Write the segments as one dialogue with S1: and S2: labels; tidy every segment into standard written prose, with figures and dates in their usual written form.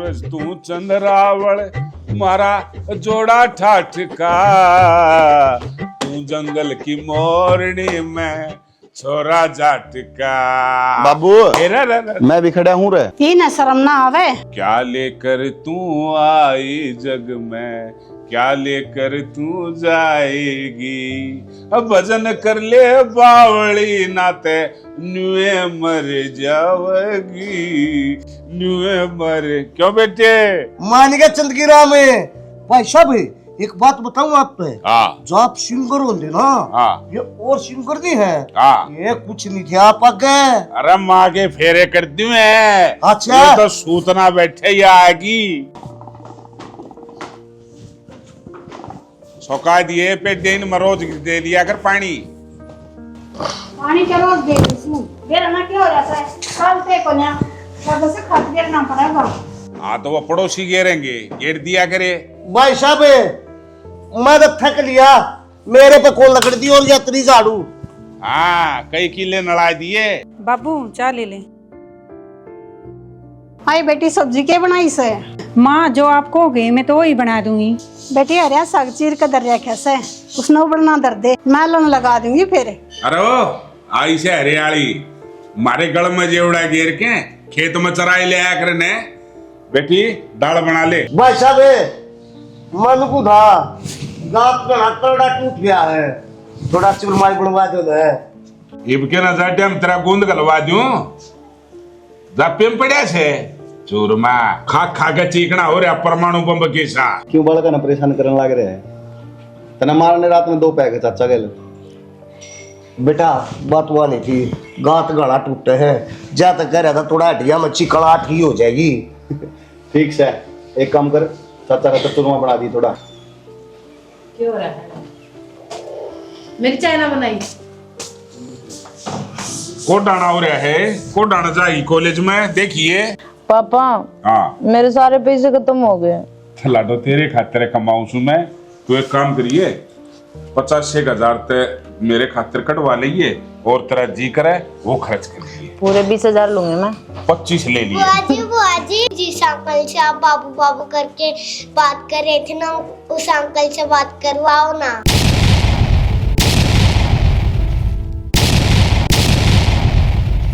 S1: सूरज तू चंद्रावल मारा जोड़ा ठाठ का, तू जंगल की मोरनी में छोरा जाट का।
S2: बाबू मैं भी खड़ा हूँ रे।
S3: तीन शर्म ना आवे।
S1: क्या लेकर तू आई जग में, क्या लेकर तू जाएगी, अब भजन कर ले बावली नाते नुए मर जावेगी, नुए मर। क्यों बेटे?
S4: मान गया चंद की राह में। भाई साहब एक बात बताऊं आप पे, जो आप सिंगर होंगे ना, ये और सिंगर नहीं है, ये कुछ नहीं थे आप आगे।
S1: अरे माँ के फेरे कर दूं है।
S4: अच्छा
S1: ये तो सूतना बैठे ही आएगी। सौका दिए पे दिन मरोज दे दिया कर पानी
S3: क्या रोज दे दूं? मेरा ना क्या हो जाता है, कल से को ना कब से खत देना पड़ेगा।
S1: हाँ तो वो पड़ोसी घेरेंगे, घेर दिया करे।
S4: भाई साहब मैं तो थक लिया, मेरे पे कौन लकड़ दी और यात्री झाड़ू।
S1: हाँ कई किले नड़ा दिए।
S5: बाबू चाय ले ले।
S3: हाय बेटी सब्जी के बनाई से?
S5: माँ जो आप कहोगे मैं तो वही बना दूंगी।
S3: बेटी अरे साग चीर के दरिया कैसे उसने बना दर दे, मैं लन लगा दूंगी फिर।
S1: अरे वो आई से हरियाली मारे गल में जेवड़ा घेर के खेत में चराई ले आया करने। बेटी दाल बना ले।
S4: भाई साहब मन को था गात का हथौड़ा टूट गया है, थोड़ा चुरमाई बनवा दो है।
S1: इब के ना जाटे हम तेरा गूंद गलवा दूं। जापेम पड़या छे चूरमा खा खा के चीकना हो रहा परमाणु बम के सा।
S2: क्यों बालका ना परेशान करने लग रहे हैं? तना मारने रात में 2 पैक चाचा गए।
S4: बेटा बात हुआ नहीं थी, गात गला टूटे है, जा तक कह रहा था थोड़ा हटिया मच्छी कड़ाट ही हो जाएगी।
S2: ठीक है एक काम कर, चाचा का चूरमा बना दी थोड़ा।
S6: क्यों हो रहा है? मेरी चाय ना बनाई।
S1: को डाना हो रहा है, को डाना चाहिए कॉलेज में। देखिए
S6: पापा
S1: हाँ
S6: मेरे सारे पैसे खत्म हो गए।
S1: लाडो तेरे खातिर कमाऊं सु मैं। तू एक काम करिए 50,000 ते मेरे खातिर कटवा लीजिए और तेरा जी करे वो खर्च कर लिए।
S6: पूरे 20,000 लूंगी मैं।
S1: 25 ले लिए।
S7: बुआ जी जिस अंकल से आप बाबू बाबू करके बात कर रहे थे ना, उस अंकल से बात करवाओ ना।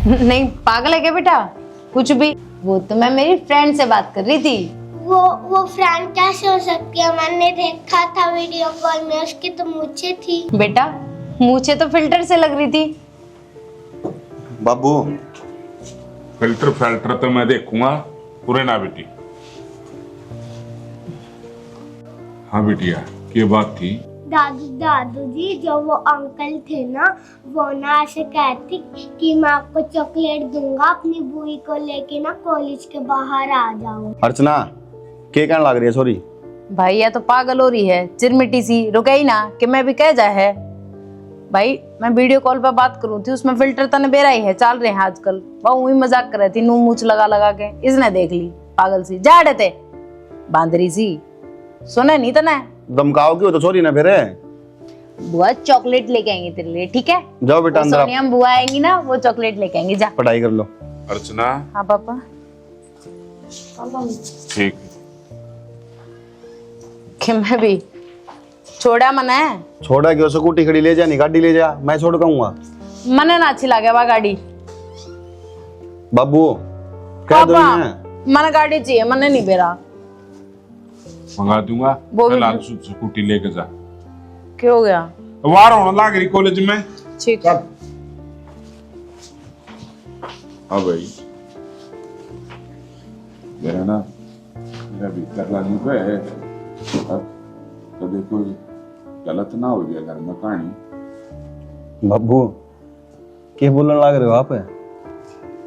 S6: नहीं पागल है क्या बेटा? कुछ भी, वो तो मैं मेरी फ्रेंड से बात कर रही थी।
S7: वो फ्रेंड कैसे हो सकती है? मैंने देखा था वीडियो कॉल में, उसकी तो मूछें थी।
S6: बेटा मूछें तो फिल्टर से लग रही थी।
S2: बाबू
S1: फिल्टर तो मैं देखूंगा पूरे ना बेटी। हाँ बेटिया क्या बात थी?
S7: दादू जी जो वो अंकल थे ना, वो ना ऐसे कहते कि मैं आपको चॉकलेट दूंगा, अपनी बुई को लेके ना कॉलेज के बाहर आ जाओ।
S2: अर्चना के कहने लग रही है? सॉरी
S6: भाई या तो पागल हो रही है चिरमिटी सी, रुके ही ना कि मैं भी कह जा है। भाई मैं वीडियो कॉल पे बात करूं थी, उसमें फिल्टर तने बेरा ही है, चल रहे हैं आजकल। वो वही मजाक कर रही थी, नू मूछ लगा के। इसने देख ली पागल सी, जा डे बांदरी सी, सुने नहीं तना
S2: धमकाओगी हो तो सॉरी ना फिर।
S6: बुआ चॉकलेट लेके आएंगे तेरे लिए, ठीक है?
S2: जाओ बेटा अंदर।
S6: सोनिया बुआ आएंगी ना, वो चॉकलेट लेके आएंगे, जा
S2: पढ़ाई कर लो।
S1: अर्चना
S6: हाँ पापा
S1: ठीक।
S6: कि मैं भी छोड़ा मना है।
S2: छोड़ा क्यों? स्कूटी खड़ी ले जा, नहीं गाड़ी ले जा, मैं छोड़ कहूंगा।
S6: मने ना अच्छी लगे गाड़ी।
S2: बाबू कह दो
S6: पापा
S2: इन्हें।
S6: मन गाड़ी चाहिए, मने नहीं बेरा।
S1: मंगा दूंगा
S6: वो भी
S1: लाल स्कूटी लेके जा।
S6: क्या हो गया?
S1: वार होने लग रही कॉलेज में।
S6: ठीक है।
S1: हाँ भाई मेरा ना मेरा भीतर लाने पे है, अब कभी कोई गलत ना हो गया घर में कहानी।
S2: बाबू क्या बोलने लग रहे हो आप?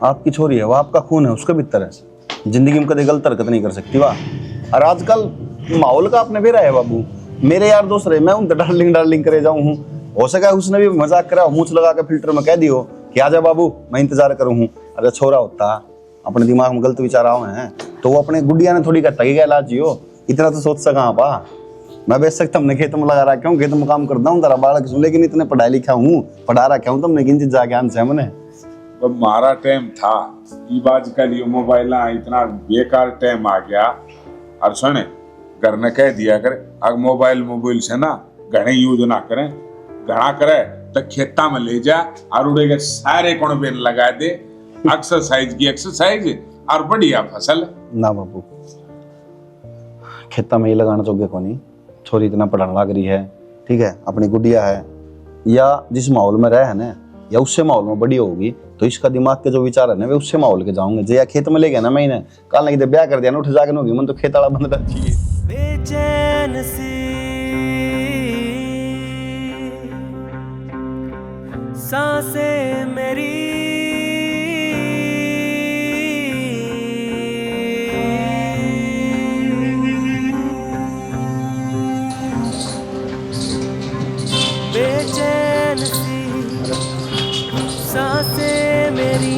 S2: आपकी छोरी है, वो आपका खून है, उसका भीतर है। जिंदगी में कभी गलत हरकत नहीं कर सकती वाह। और आजकल माहौल का आपने भी रहा है बाबू। मेरे यार दोस्त रहे, मैं उनसे डार्लिंग करे जाऊं हूँ। हो सका उसने भी मजाक करा, मूछ लगा के फिल्टर में कह दियो कि आजा बाबू मैं इंतजार करूँ हूँ। अरे छोरा होता अपने दिमाग में गलत विचार आए हैं तो वो अपने गुडिया ने थोड़ी कहता कि इलाज जियो, इतना तो सोच सका आपा। मैं बेच सकता हमने खेत में लगा रखा हूँ, खेत में काम करता हूँ, तेरा बालक सुन, लेकिन इतने पढ़ाई लिखा हूँ, पढ़ा रखा हूँ तुमने किन चीज जाके आंसर है मैंने।
S1: वो मारा टाइम था। ये आजकल ये मोबाइल इतना बेकार टाइम आ गया। और सुने घर ने कह दिया कर अगर मोबाइल से ना घने यूज ना करें, घना करे तो खेता में ले जा और उड़े के सारे कोण बेन लगा दे। एक्सरसाइज की एक्सरसाइज और बढ़िया फसल।
S2: ना बाबू, खेता में ही लगाना चौके को नहीं। छोरी इतना पढ़ने लग रही है, ठीक है, अपनी गुड़िया है, या जिस माहौल में रहे है ना, या उससे माहौल में बड़ी होगी, तो इसका दिमाग के जो विचार है ना वे उससे माहौल के जाऊंगे। जे या खेत में ले गया ना मैंने कल नहीं ब्याह कर दिया ना, उठ जाके होगी मन तो खेत वाला बंद चाहिए।
S8: बेचैन सी सांसें मेरी बेचैन सी सांसें मेरी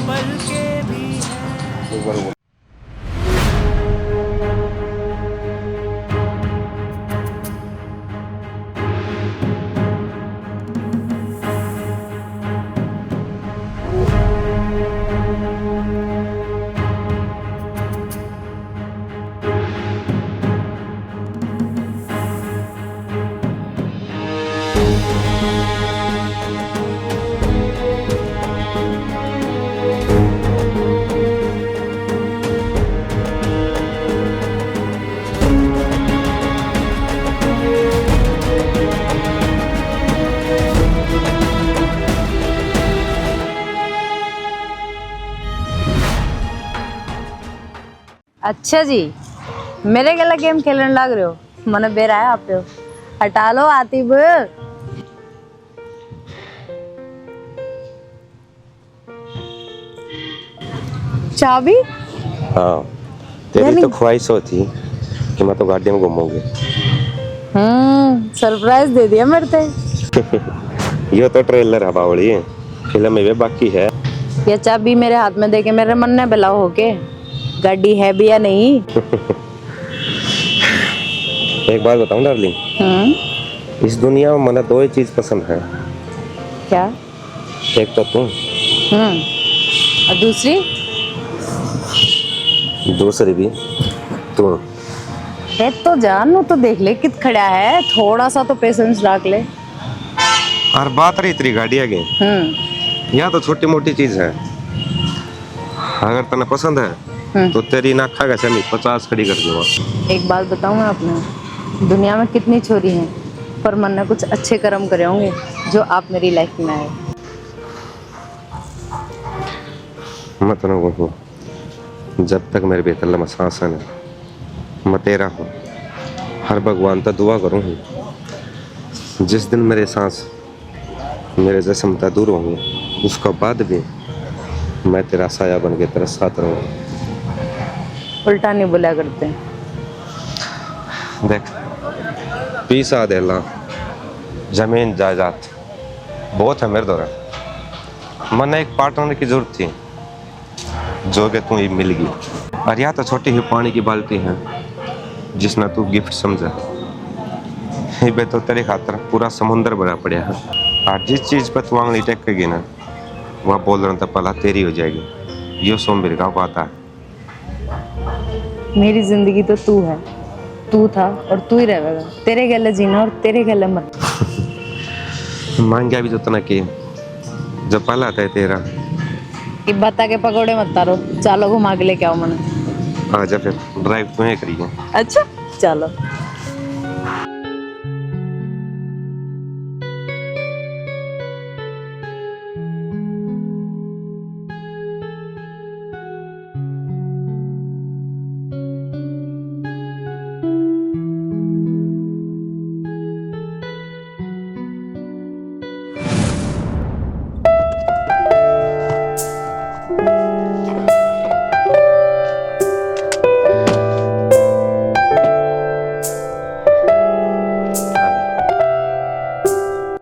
S8: पलकें भी हैं।
S6: अच्छा जी, मेरे गला गेम खेलने लग रहे हो, मने बेरा है आप पे। हटा लो आतिफ। चाबी?
S9: हाँ, तेरी तो ख्वाहिश होती कि मैं तो गाड़ी में घूमूंगी।
S6: सरप्राइज दे दिया मेरे से।
S9: ये तो ट्रेलर है बावड़ी, फिल्म में भी बाकी है।
S6: ये चाबी मेरे हाथ में देके मेरे मन ने बिलाओ होके गाड़ी है भी या नहीं।
S9: एक बात बताऊं डार्लिंग, इस दुनिया में मने दो ही चीज पसंद है।
S6: क्या?
S9: एक तो तुम,
S6: और दूसरी?
S9: दूसरी भी तुम।
S6: तो जानू तो देख ले कित खड़ा है, थोड़ा सा तो पेशेंस रख ले।
S9: और बात रही तेरी गाड़ी आगे, यहाँ तो छोटी मोटी चीज है। अगर तने पसंद है तो तेरी ना खागा से 50 खड़ी कर दूंगा।
S6: एक बात बताऊं आपने, दुनिया में कितनी छोरी हैं, पर मन ने कुछ अच्छे कर्म करे होंगे जो आप मेरी लाइफ में आए।
S9: मत ना वो, जब तक मेरे बेतल में सांस है ना, मैं तेरा हूँ। हर भगवान तो दुआ करूँ, जिस दिन मेरे सांस मेरे जिस्म से दूर होंगे, उसके बाद भी मैं तेरा साया बन के तेरे साथ रहूँगा।
S6: उल्टा नहीं बोला करते।
S9: देख, पीसा देला जमीन जायदाद बहुत है मेरे दौरा। मैंने एक पार्टनर की जरूरत थी जो कि तू ही मिल गई। और यहाँ तो छोटी ही पानी की बाल्टी है जिसने तू गिफ्ट समझा। ये तो तेरे खातर पूरा समुंदर बना पड़ा है। और जिस चीज पर तू आंगली टेकेगी ना, वह बोल रहा था पला तेरी हो जाएगी। यो सोमवीर का बात है।
S6: मेरी जिंदगी तो तू है, तू था और तू ही रहेगा। तेरे गले जीना और तेरे गले मत।
S9: मांगा भी तो तना कि जब पला था तेरा।
S6: ये बता के पकौड़े मत तारो, चलो घुमा के लेके आओ मने।
S9: आजा फिर, ड्राइव तुम्हें करिए।
S6: अच्छा चलो।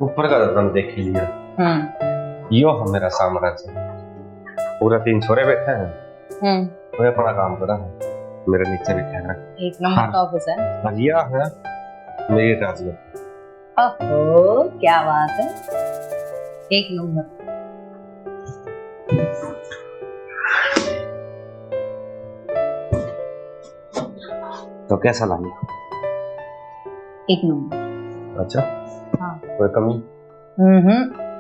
S9: ऊपर का दर्पण देख लिया। यो है मेरा साम्राज्य। पूरा 3 छोरे बैठे हैं, वो अपना काम कर रहा है, मेरे नीचे बैठे हैं।
S6: एक नंबर का ऑफिस है।
S9: और यह है मेरी राजगद्दी।
S6: ओहो क्या बात है, एक नंबर।
S9: तो कैसा लगा?
S6: एक नंबर।
S9: अच्छा,
S6: हाँ।
S9: कोई कमी?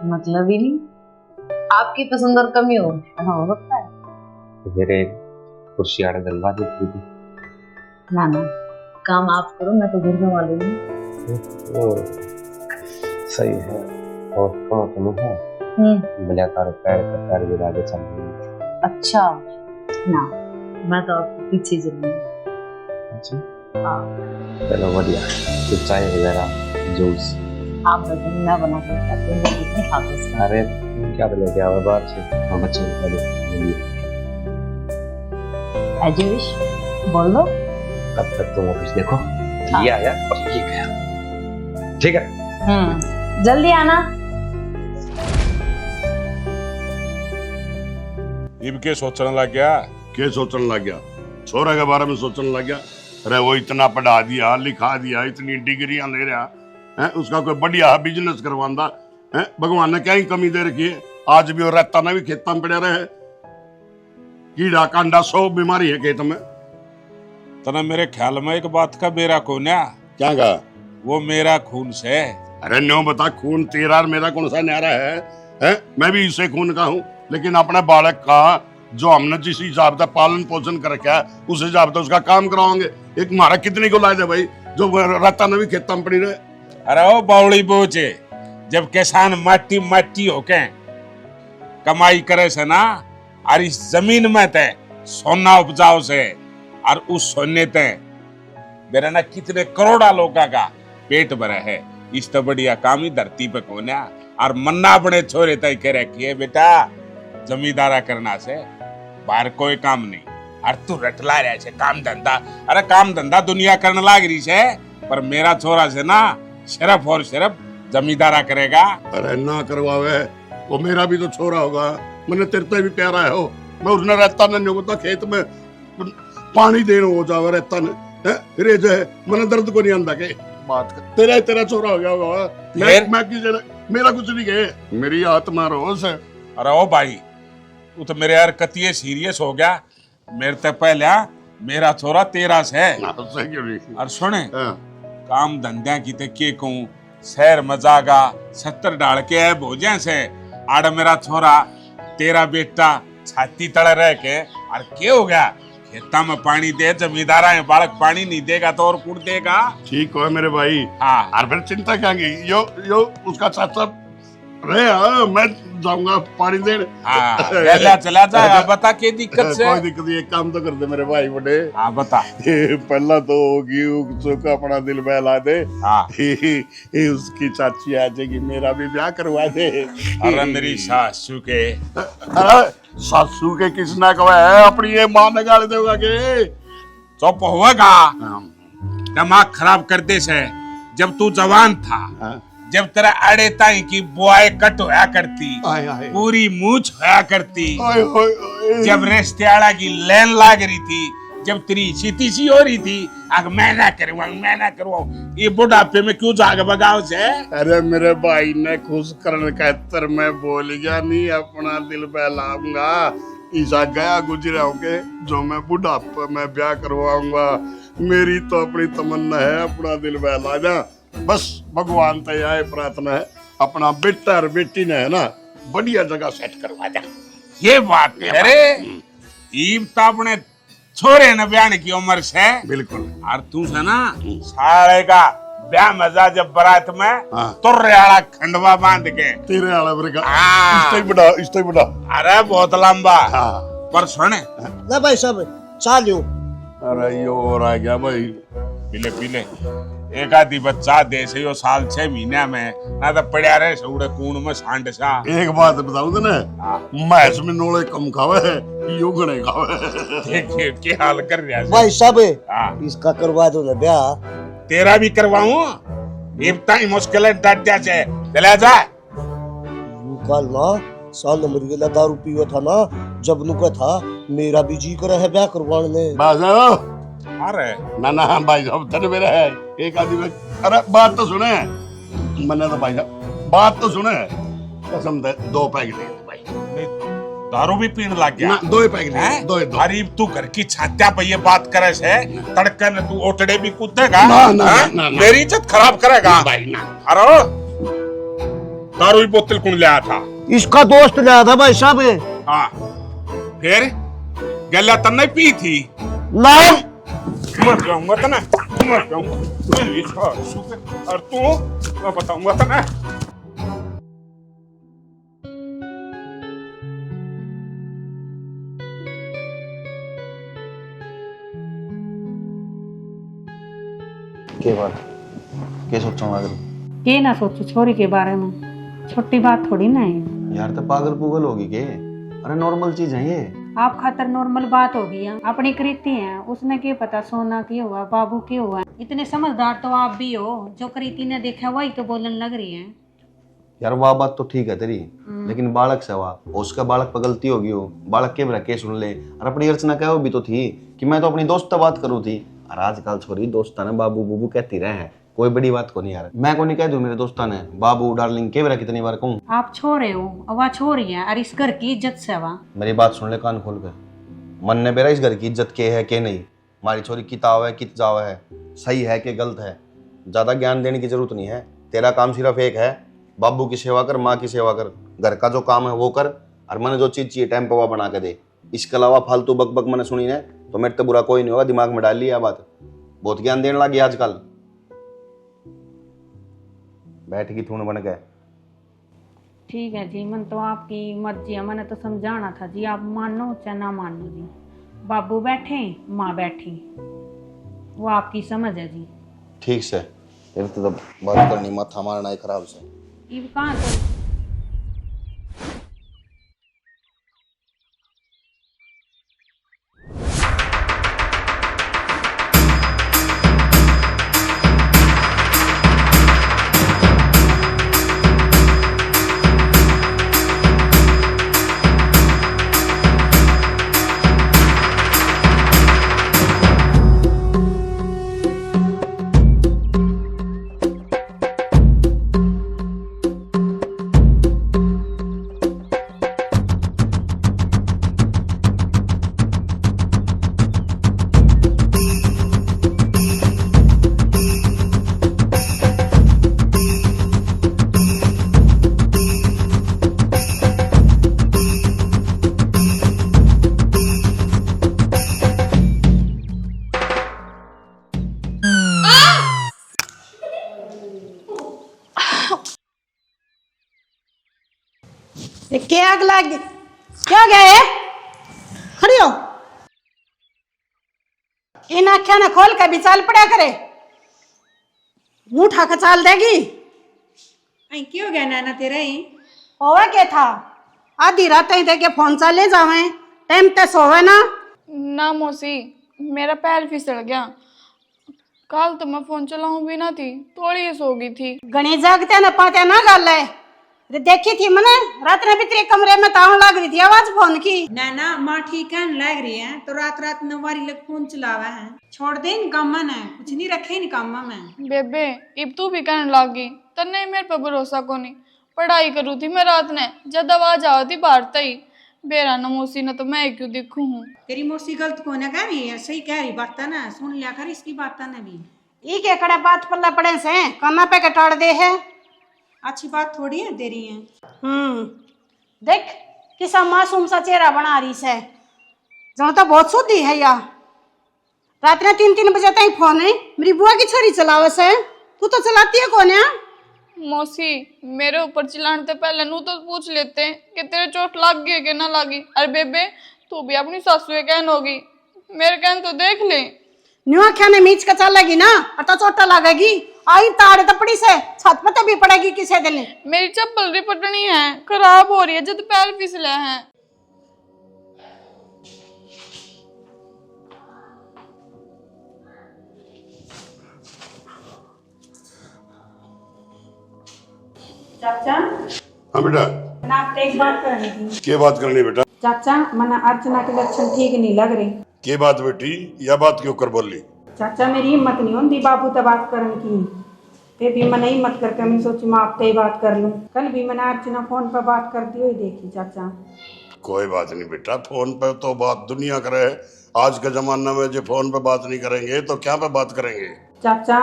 S6: मतलब ही नहीं, आपकी पसंद और कमी हो सकता है।
S9: तो मेरे कुर्सी आड़े दिलवा देती थी।
S6: ना ना, काम आप करो, मैं तो घर में वाली हूँ।
S9: सही है। और कम है मिला तारे पैर का पैर भी आगे चल रही है।
S6: अच्छा ना, मैं तो आपके पीछे चल रही हूँ।
S9: अच्छा,
S6: हाँ।
S9: चलो बढ़िया। तो चाय वगैरह जूस
S6: आप बताइए, मैं बना के खाती हूँ, कितने खाते हैं।
S9: अरे तुम क्या बोले क्या बाहर से हम बच्चे को पहले
S6: As you wish, बोल दो।
S9: कब तक तुम ऑफिस देखो, ये आया और ये गया, ठीक है?
S6: जल्दी आना।
S1: इब के सोचने लग गया?
S10: क्या सोचने लग गया? छोरा के बारे में सोचने लग गया? अरे वो इतना पढ़ा दिया, लिखा दिया, इतनी डिग्रियां ले रहा है, उसका कोई बढ़िया बिजनेस करवांदा है। भगवान ने क्या ही कमी दे रखी है? आज भी वो रहता ना भी खेतों में पड़े रहे, कीड़ा कांडा 100 बीमारी है खेत में।
S1: तना मेरे ख्याल में एक बात का बेरा कौन है?
S10: क्या कहा?
S1: वो मेरा खून से।
S10: अरे न्यो बता, खून तेरा और मेरा कौन सा न्यारा है? मैं भी इसे खून का हूँ, लेकिन अपने बालक का जो हमने जिस हिसाब से पालन पोषण कर रखा है उस हिसाब से उसका काम कराओगे। एक मारा कितनी को लाए थे भाई, जो रहता ना भी खेतों में पड़ी रहे।
S1: अरे वो बावड़ी बोझे, जब किसान माटी माटी होके कमाई करे से ना, और इस जमीन में ते सोना उपजाओ से, और उस सोने ते मेरा ना कितने करोड़ा लोगों का पेट भरा है। इस तो बढ़िया काम ही धरती पे कौन है? और मन्ना बड़े छोरे तय कह रखी है बेटा, जमींदारा करना से बाहर कोई काम नहीं। और तू रटला रहे से काम धंधा। अरे काम धंधा दुनिया करने लाग रही से, पर मेरा छोरा से ना सिर्फ और सिर्फ जमींदारा करेगा।
S10: अरे ना करवावे, वो मेरा भी तो छोरा होगा, मैंने तेरे से भी प्यारा है हो। मैं उसने रहता नहीं होता खेत में पानी देना हो जावे रहता ने रे जो है, मैंने दर्द को नहीं आंदा के बात कर। तेरा छोरा हो गया होगा, मैं किसी मेरा कुछ नहीं कहे, मेरी आत्मा रोज है।
S1: अरे ओ भाई, तू तो मेरे यार कतिये सीरियस हो गया। मेरे ते पहले मेरा छोरा तेरा से। और सुने, काम धंधा की ते के कहूं, शहर में जागा 70 डाल के है भोजे से, आड़ मेरा छोरा तेरा बेटा छाती तड़े रह के, और क्या हो गया? खेता में पानी दे, जमींदारा है, बालक पानी नहीं देगा तो और कुड़ देगा।
S10: ठीक है मेरे भाई।
S1: हाँ,
S10: और फिर चिंता क्या की? यो उसका चाचा रहे, मैं जाऊंगा पानी देने।
S1: हाँ, चला जा। बता के दिक्कत से?
S10: कोई दिक्कत नहीं, एक काम तो कर दे मेरे भाई बड़े।
S1: हाँ बता।
S10: पहला तो होगी उसका अपना दिल बहला दे।
S1: हाँ।
S10: उसकी चाची आ जाएगी, मेरा भी ब्याह करवा दे।
S1: अरे मेरी सासू के।
S10: अरे सासू के किसने कहा है? अपनी ये मां ने गाली देगा के?
S1: चुप होगा, दिमाग खराब कर दे से। जब तू जवान था, जब तेरा अड़े ताई की बुआई कट होया करती, पूरी मूछ होया करती, जब रेस्तेआड़ा की लैन लाग रही थी, जब तेरी सीती सी हो रही थी, अगर मैं ना करवाऊं, ये बुढ़ापे में क्यों जाग बगाव से?
S10: अरे मेरे भाई ने खुश करने कहतर मैं बोल गया नहीं, अपना दिल बहलाऊंगा। ईसा गया गुजरा होके जो मैं बुढ़ापे में ब्याह करवाऊंगा। मेरी तो अपनी तमन्ना है, अपना दिल बहला जा। बस भगवान तय प्रार्थना है, अपना बेटा और बेटी ने है ना बढ़िया जगह सेट करवा जा।
S1: ये बात है। अरे ईब तो अपने छोरे न ब्याह की उम्र से।
S10: बिल्कुल।
S1: और तू से ना साले का ब्याह मजा जब बारात में तुर्रे वाला खंडवा बांध के
S10: तेरे वाला इस बड़ा।
S1: अरे बहुत लंबा। पर सुने
S4: ना भाई साहब, चालू।
S10: अरे यो और आ गया भाई,
S1: पीले एक आधी बच्चा दे से यो साल 6 महीने में ना तो पड़िया रहे सौड़े कूण में सांड सा।
S10: एक बात बताऊं तो ना, मैच में नोले कम खावे है, यो घणे खावे।
S1: देखिए क्या हाल कर रहा है
S4: भाई साहब, इसका करवा दो ना ब्याह।
S1: तेरा भी करवाऊं? इतना ही मुश्किल है, डट जा से चला जा।
S4: कल ना साल नंबर के दारू पीवा था ना, जब नु का था मेरा भी जी कर है ब्याह करवाने।
S10: बाजा
S1: अरे
S10: ना भाई साहब धन मेरा है एक आदमी में। अरे बात तो सुने, मैंने तो भाई साहब बात तो सुने, कसम दे 2 पैकेट दे भाई।
S1: दारू भी पीने लग गया?
S10: ना, दो ही पैक
S1: हैं?
S10: नहीं, दो ही दो।
S1: अरे तू घर की छात्या पे ये बात करे से तड़कन तू ओटड़े भी कूदेगा?
S10: ना, ना,
S1: हैं?
S10: ना, ना।
S1: मेरी इज्जत खराब करेगा
S10: ना भाई ना।
S1: अरे दारू की बोतल कौन लाया था?
S4: इसका दोस्त लाया था भाई साहब।
S1: हाँ फिर गला तन नहीं पी थी?
S4: लाए
S1: मर जाऊंगा तो ना, मर जाऊंगा। और तू मैं बताऊंगा तो ना।
S2: के बात के सोचा लग रही
S5: ये ना सोचो छोरी के बारे में, छोटी बात थोड़ी ना है
S2: यार, तो पागल पुगल होगी के? अरे नॉर्मल चीज है ये।
S5: आप खातर नॉर्मल बात होगी है, अपनी कृति है, उसने क्या पता सोना क्या हुआ, बाबू क्या हुआ। इतने समझदार तो आप भी हो, जो कृति ने देखा वही तो बोलने लग रही है।
S2: यार वाह बात तो ठीक है तेरी, लेकिन बालक से वाह, उसका बालक पर गलती होगी हो, बालक के के सुन ले। और अपनी अर्चना क्या भी तो थी कि मैं तो अपनी दोस्त से बात करूँ थी। और आजकल छोरी दोस्ता ने बाबू बूबू कहती रहे हैं, कोई बड़ी बात को नहीं यार। मैं को नहीं कह दूं मेरे दोस्ता ने बाबू डार्लिंग के बेरा कितनी बार कहूँ।
S5: आप छोरे हो, अवा छोरी है, और इस घर की इज्जत से वा।
S2: मेरी बात सुन ले कान खोल के। मन ने बेरा इस घर की इज्जत के है के नहीं, हमारी छोरी किताब है कित जाव है, सही है कि गलत है, ज्यादा ज्ञान देने की जरूरत नहीं है। तेरा काम सिर्फ एक है, बाबू की सेवा कर, माँ की सेवा कर, घर का जो काम है वो कर, और मैंने जो चीज चाहिए टाइम पर वो बना के दे। इसके अलावा फालतू बक बक मैंने सुनी है तो मेरे तो बुरा कोई नहीं होगा, दिमाग में डाल लिया बात। बहुत ज्ञान देने लगी आजकल, बैठ की थून बन गए।
S5: ठीक है जी, मन तो आपकी मर्जी है, मैंने तो समझाना था जी, आप मानो चाहे ना मानो जी। बाबू बैठे माँ बैठी, वो आपकी समझ है जी।
S2: ठीक से फिर तो बात करनी, माथा मारना है खराब से।
S5: इब कहाँ तो
S3: ये क्या आग लग गई? क्या गए? खड़ी हो। इन आख्या ने खोल के भी चाल पड़ा करे, मुंह उठा के चाल देगी।
S5: क्यों गया नैना तेरा ही?
S3: होवे क्या था, आधी रात ही देखे फोन चाले जावे, टाइम ते सोवे ना।
S11: ना मौसी, मेरा पैर फिसल गया, कल तो मैं फोन चलाऊं भी ना थी, थोड़ी ही सो गई थी।
S3: गणी जागते न पाते ना गल है, देखी थी मैंने रात ने भी तेरे कमरे में ताव लग रही थी आवाज फोन की।
S5: नैना माँ ठीक है लग रही है तो रात रात नवारी लग फोन चलावा है, छोड़ दे इन काम में, कुछ नहीं रखे इन काम में।
S11: बेबे इब तू भी कहने लागी, तन्ने मेरे पे भरोसा को नहीं, पढ़ाई करू थी मैं रात ने, जब आवाज आ थी बाहर तई बेरा न मौसी न तो मैं क्यों देखू हूँ।
S5: तेरी मौसी गलत को ना कह रही है, सही कह रही बात ना, सुन लिया कर इसकी बात ने भी।
S3: ई के कड़ा बात पल्ला पड़े से काना पे कटाड़ दे है,
S5: अच्छी बात थोड़ी है दे रही है।
S3: देख किसा मासूम सा चेहरा बना रही से, जो तो बहुत शुद्धि है या। रात ने 3-3 बजे तक फोन है, मेरी बुआ की छोरी चलावे से, तू तो चलाती है कौन है?
S11: मौसी मेरे ऊपर चिल्लाने से पहले नू तो पूछ लेते कि तेरे चोट लग गई कि ना लगी। अरे बेबे तू भी अपनी सासू कहन होगी, मेरे कहन तो देख ले।
S3: न्यू खाने मीच का चलेगी ना, और तो चोटा लगेगी, आई ताड़ तपड़ी से छत पे तो भी पड़ेगी किसी दिन।
S11: मेरी चप्पल रिपटनी है, खराब हो रही है, जब पैर फिसले हैं।
S5: चाचा
S10: हाँ बेटा,
S5: मैं आपसे एक बात करनी थी।
S10: क्या बात करनी बेटा?
S5: चाचा मना अर्चना के लक्षण ठीक नहीं लग रहे।
S10: क्या बात बेटी, यह बात क्यों कर बोली?
S5: चाचा मेरी हिम्मत नहीं होती बाबू तब बात करने की, फिर भी मैंने हिम्मत करके मैं सोची मैं आपसे ही बात कर लूं। कल भी मैंने अर्चना फोन पर बात करती हुई देखी चाचा।
S10: कोई बात नहीं बेटा, फोन पे तो बात दुनिया करे। आज के जमाने में जो फोन पे बात नहीं करेंगे तो क्या पे बात करेंगे।
S5: चाचा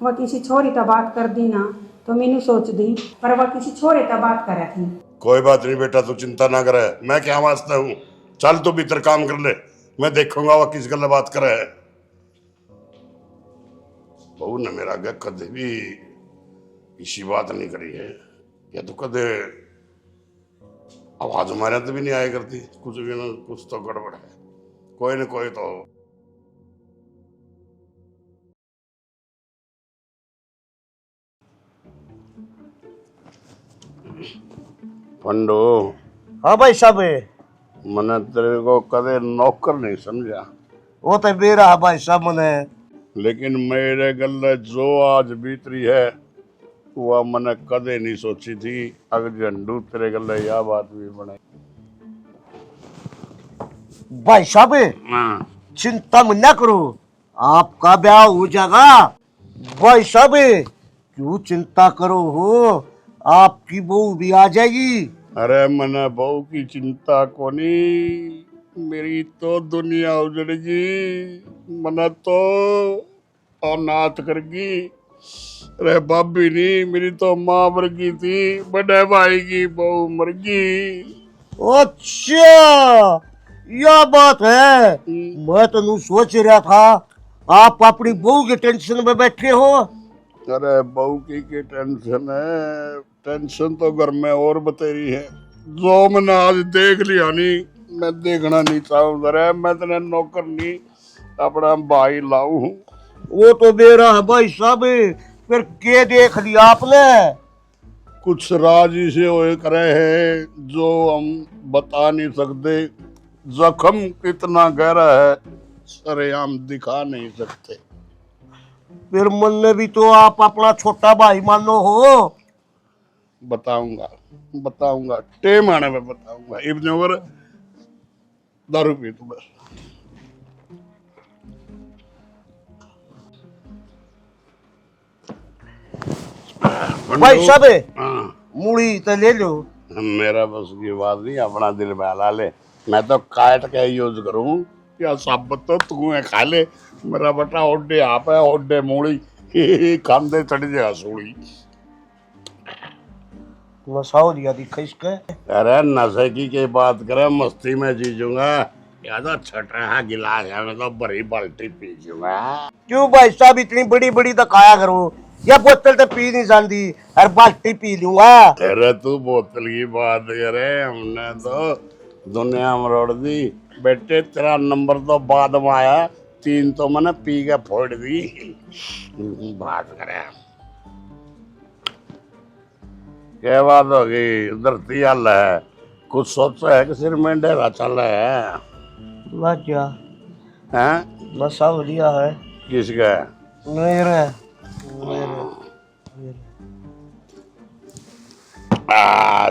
S5: वह किसी छोरी तो बात कर दी ना तो मैंने सोच दी, पर वह किसी छोरे तो बात करे थी।
S10: कोई बात नहीं बेटा, तू चिंता ना करे, मैं क्या वास्ता हूँ। चल तू भीतर काम कर ले, मैं देखूंगा वह किस गल बात करे। बहू ने मेरा आगे कदे भी इसी बात नहीं करी है, या तो कदे आवाज हमारे तो भी नहीं आया करती, कुछ भी ना कुछ तो गड़बड़ है, कोई न कोई तो। पंडो।
S4: हाँ भाई साहब,
S10: मैंने तेरे को कदे नौकर नहीं समझा।
S4: वो तो बेरा है भाई साहब मने,
S10: लेकिन मेरे गले जो आज बीतरी है वह मैंने कदे नहीं सोची थी। अगर झंडू तेरे गले यह बात भी बने।
S4: भाई साहब चिंता मत ना करो, आपका ब्याह हो जाएगा। भाई साहब क्यों चिंता करो हो, आपकी बहू भी आ जाएगी।
S10: अरे मैंने बहू की चिंता कोनी, मेरी तो दुनिया उजड़ेगी, मना तो अनाथ करगी। अरे भाभी नहीं, मेरी तो माँ मर गई थी, बड़े भाई की बहू मर गई।
S4: अच्छा यह बात है, मैं तो सोच रहा था आप अपनी बहू के टेंशन में बैठे हो।
S10: अरे बहू की टेंशन है, टेंशन तो घर में और बतेरी है, जो मैंने आज देख लिया नहीं मैं देखना नहीं चाहूँ। अरे मैं तेरे नौकर नहीं, अपना भाई लाऊ हूँ।
S4: वो तो मेरा है भाई साहब, फिर के देख लिया आपने।
S10: कुछ राज इसे हुए करे हैं जो हम बता नहीं सकते, जख्म कितना गहरा है सरेआम दिखा नहीं सकते।
S4: फिर मन में भी तो आप अपना छोटा भाई मानो हो।
S10: बताऊंगा बताऊंगा, टेम आने में बताऊंगा। इब्न उमर दारू पी तू बस।
S4: भाई साहब
S10: हाँ,
S4: मूड़ी तो ले लो।
S10: मेरा बस की बात नहीं, अपना दिल बहला ले। मैं तो काट के यूज करूं या साबत तो तू है खा ले। मेरा बेटा ओडे आप है, ओडे मूड़ी खांदे चढ़ जाएगा सूड़ी।
S4: नशाओ दिया दिखा इसका।
S10: अरे नशे की बात करे, मस्ती में जीजूंगा। या तो छठा गिलास है, मैं तो बड़ी बाल्टी पी जूंगा।
S4: क्यों भाई साहब इतनी बड़ी बड़ी तो खाया करो, या बोतल तो पी नहीं जानती, हर बाल्टी पी लूंगा।
S10: अरे तू बोतल की बात करे, हमने तो दुनिया मरोड़ दी। बेटे तेरा नंबर तो बाद में आया, 3 तो मैंने पी के फोड़ दी। बात करे क्या बात होगी, धरती हल है, कुछ सोचा है कि सिर में डेरा चल है।
S4: क्या
S10: हैं?
S4: नशा हो लिया है
S10: किसका?
S4: मेरे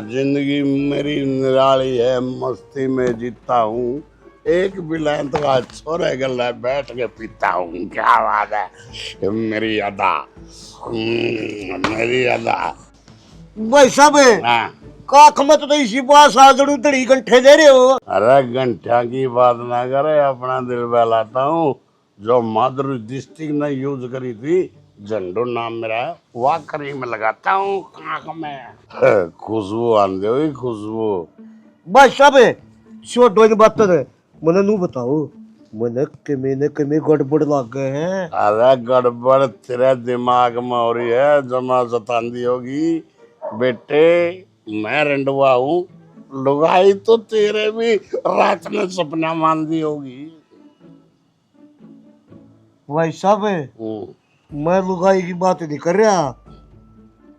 S10: जिंदगी मेरी निराली है, मस्ती में जीता हूँ। एक बिलायत का छोरे गला बैठ के पीता हूँ। क्या बात है मेरी अदा, मेरी अदा।
S4: भाई साहब
S10: हाँ।
S4: काख में तो इसी बात आजड़ू दड़ी घंटे दे रहे हो।
S10: अरे घंटा की बात ना करे, अपना दिल बहलाता हूँ। जो माधुरी डिस्ट्रिक्ट ने यूज करी थी, झंडू नाम मेरा है, वह क्रीम लगाता हूँ काख में। खुशबू आंदे हुई खुशबू।
S4: भाई साहब छोटो इन बात है, मैंने नू बताओ मैंने कमे गड़बड़ लग गए हैं।
S10: अरे गड़बड़ तेरे दिमाग में हो रही है, जमा जतांदी होगी। बेटे मैं रंडवा हूँ, लुगाई तो तेरे भी रात में सपना मान दी होगी।
S4: भाई साहब मैं लुगाई की बात नहीं कर रहा,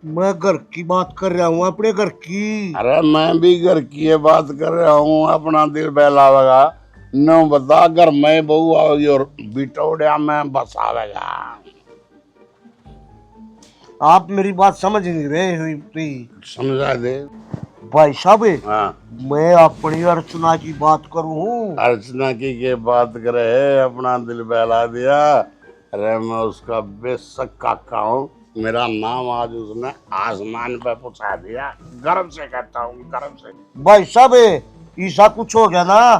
S4: मैं घर की बात कर रहा हूँ, अपने घर की।
S10: अरे मैं भी घर की बात कर रहा हूँ, अपना दिल बहलावेगा। न बता घर में बहू आओगी और बिटौड़िया में बसावेगा।
S4: आप मेरी बात समझ नहीं रहे हुई।
S10: समझा दे
S4: भाई साहब
S10: हाँ।
S4: मैं अपनी अर्चना की बात करूँ।
S10: अर्चना की बात करे है, अपना दिल बहला दिया। अरे मैं उसका बेशक काका हूँ, मेरा नाम आज उसने आसमान पे पहुंचा दिया। गर्व से कहता हूँ, गर्व से।
S4: भाई साहब ऐसा कुछ हो गया ना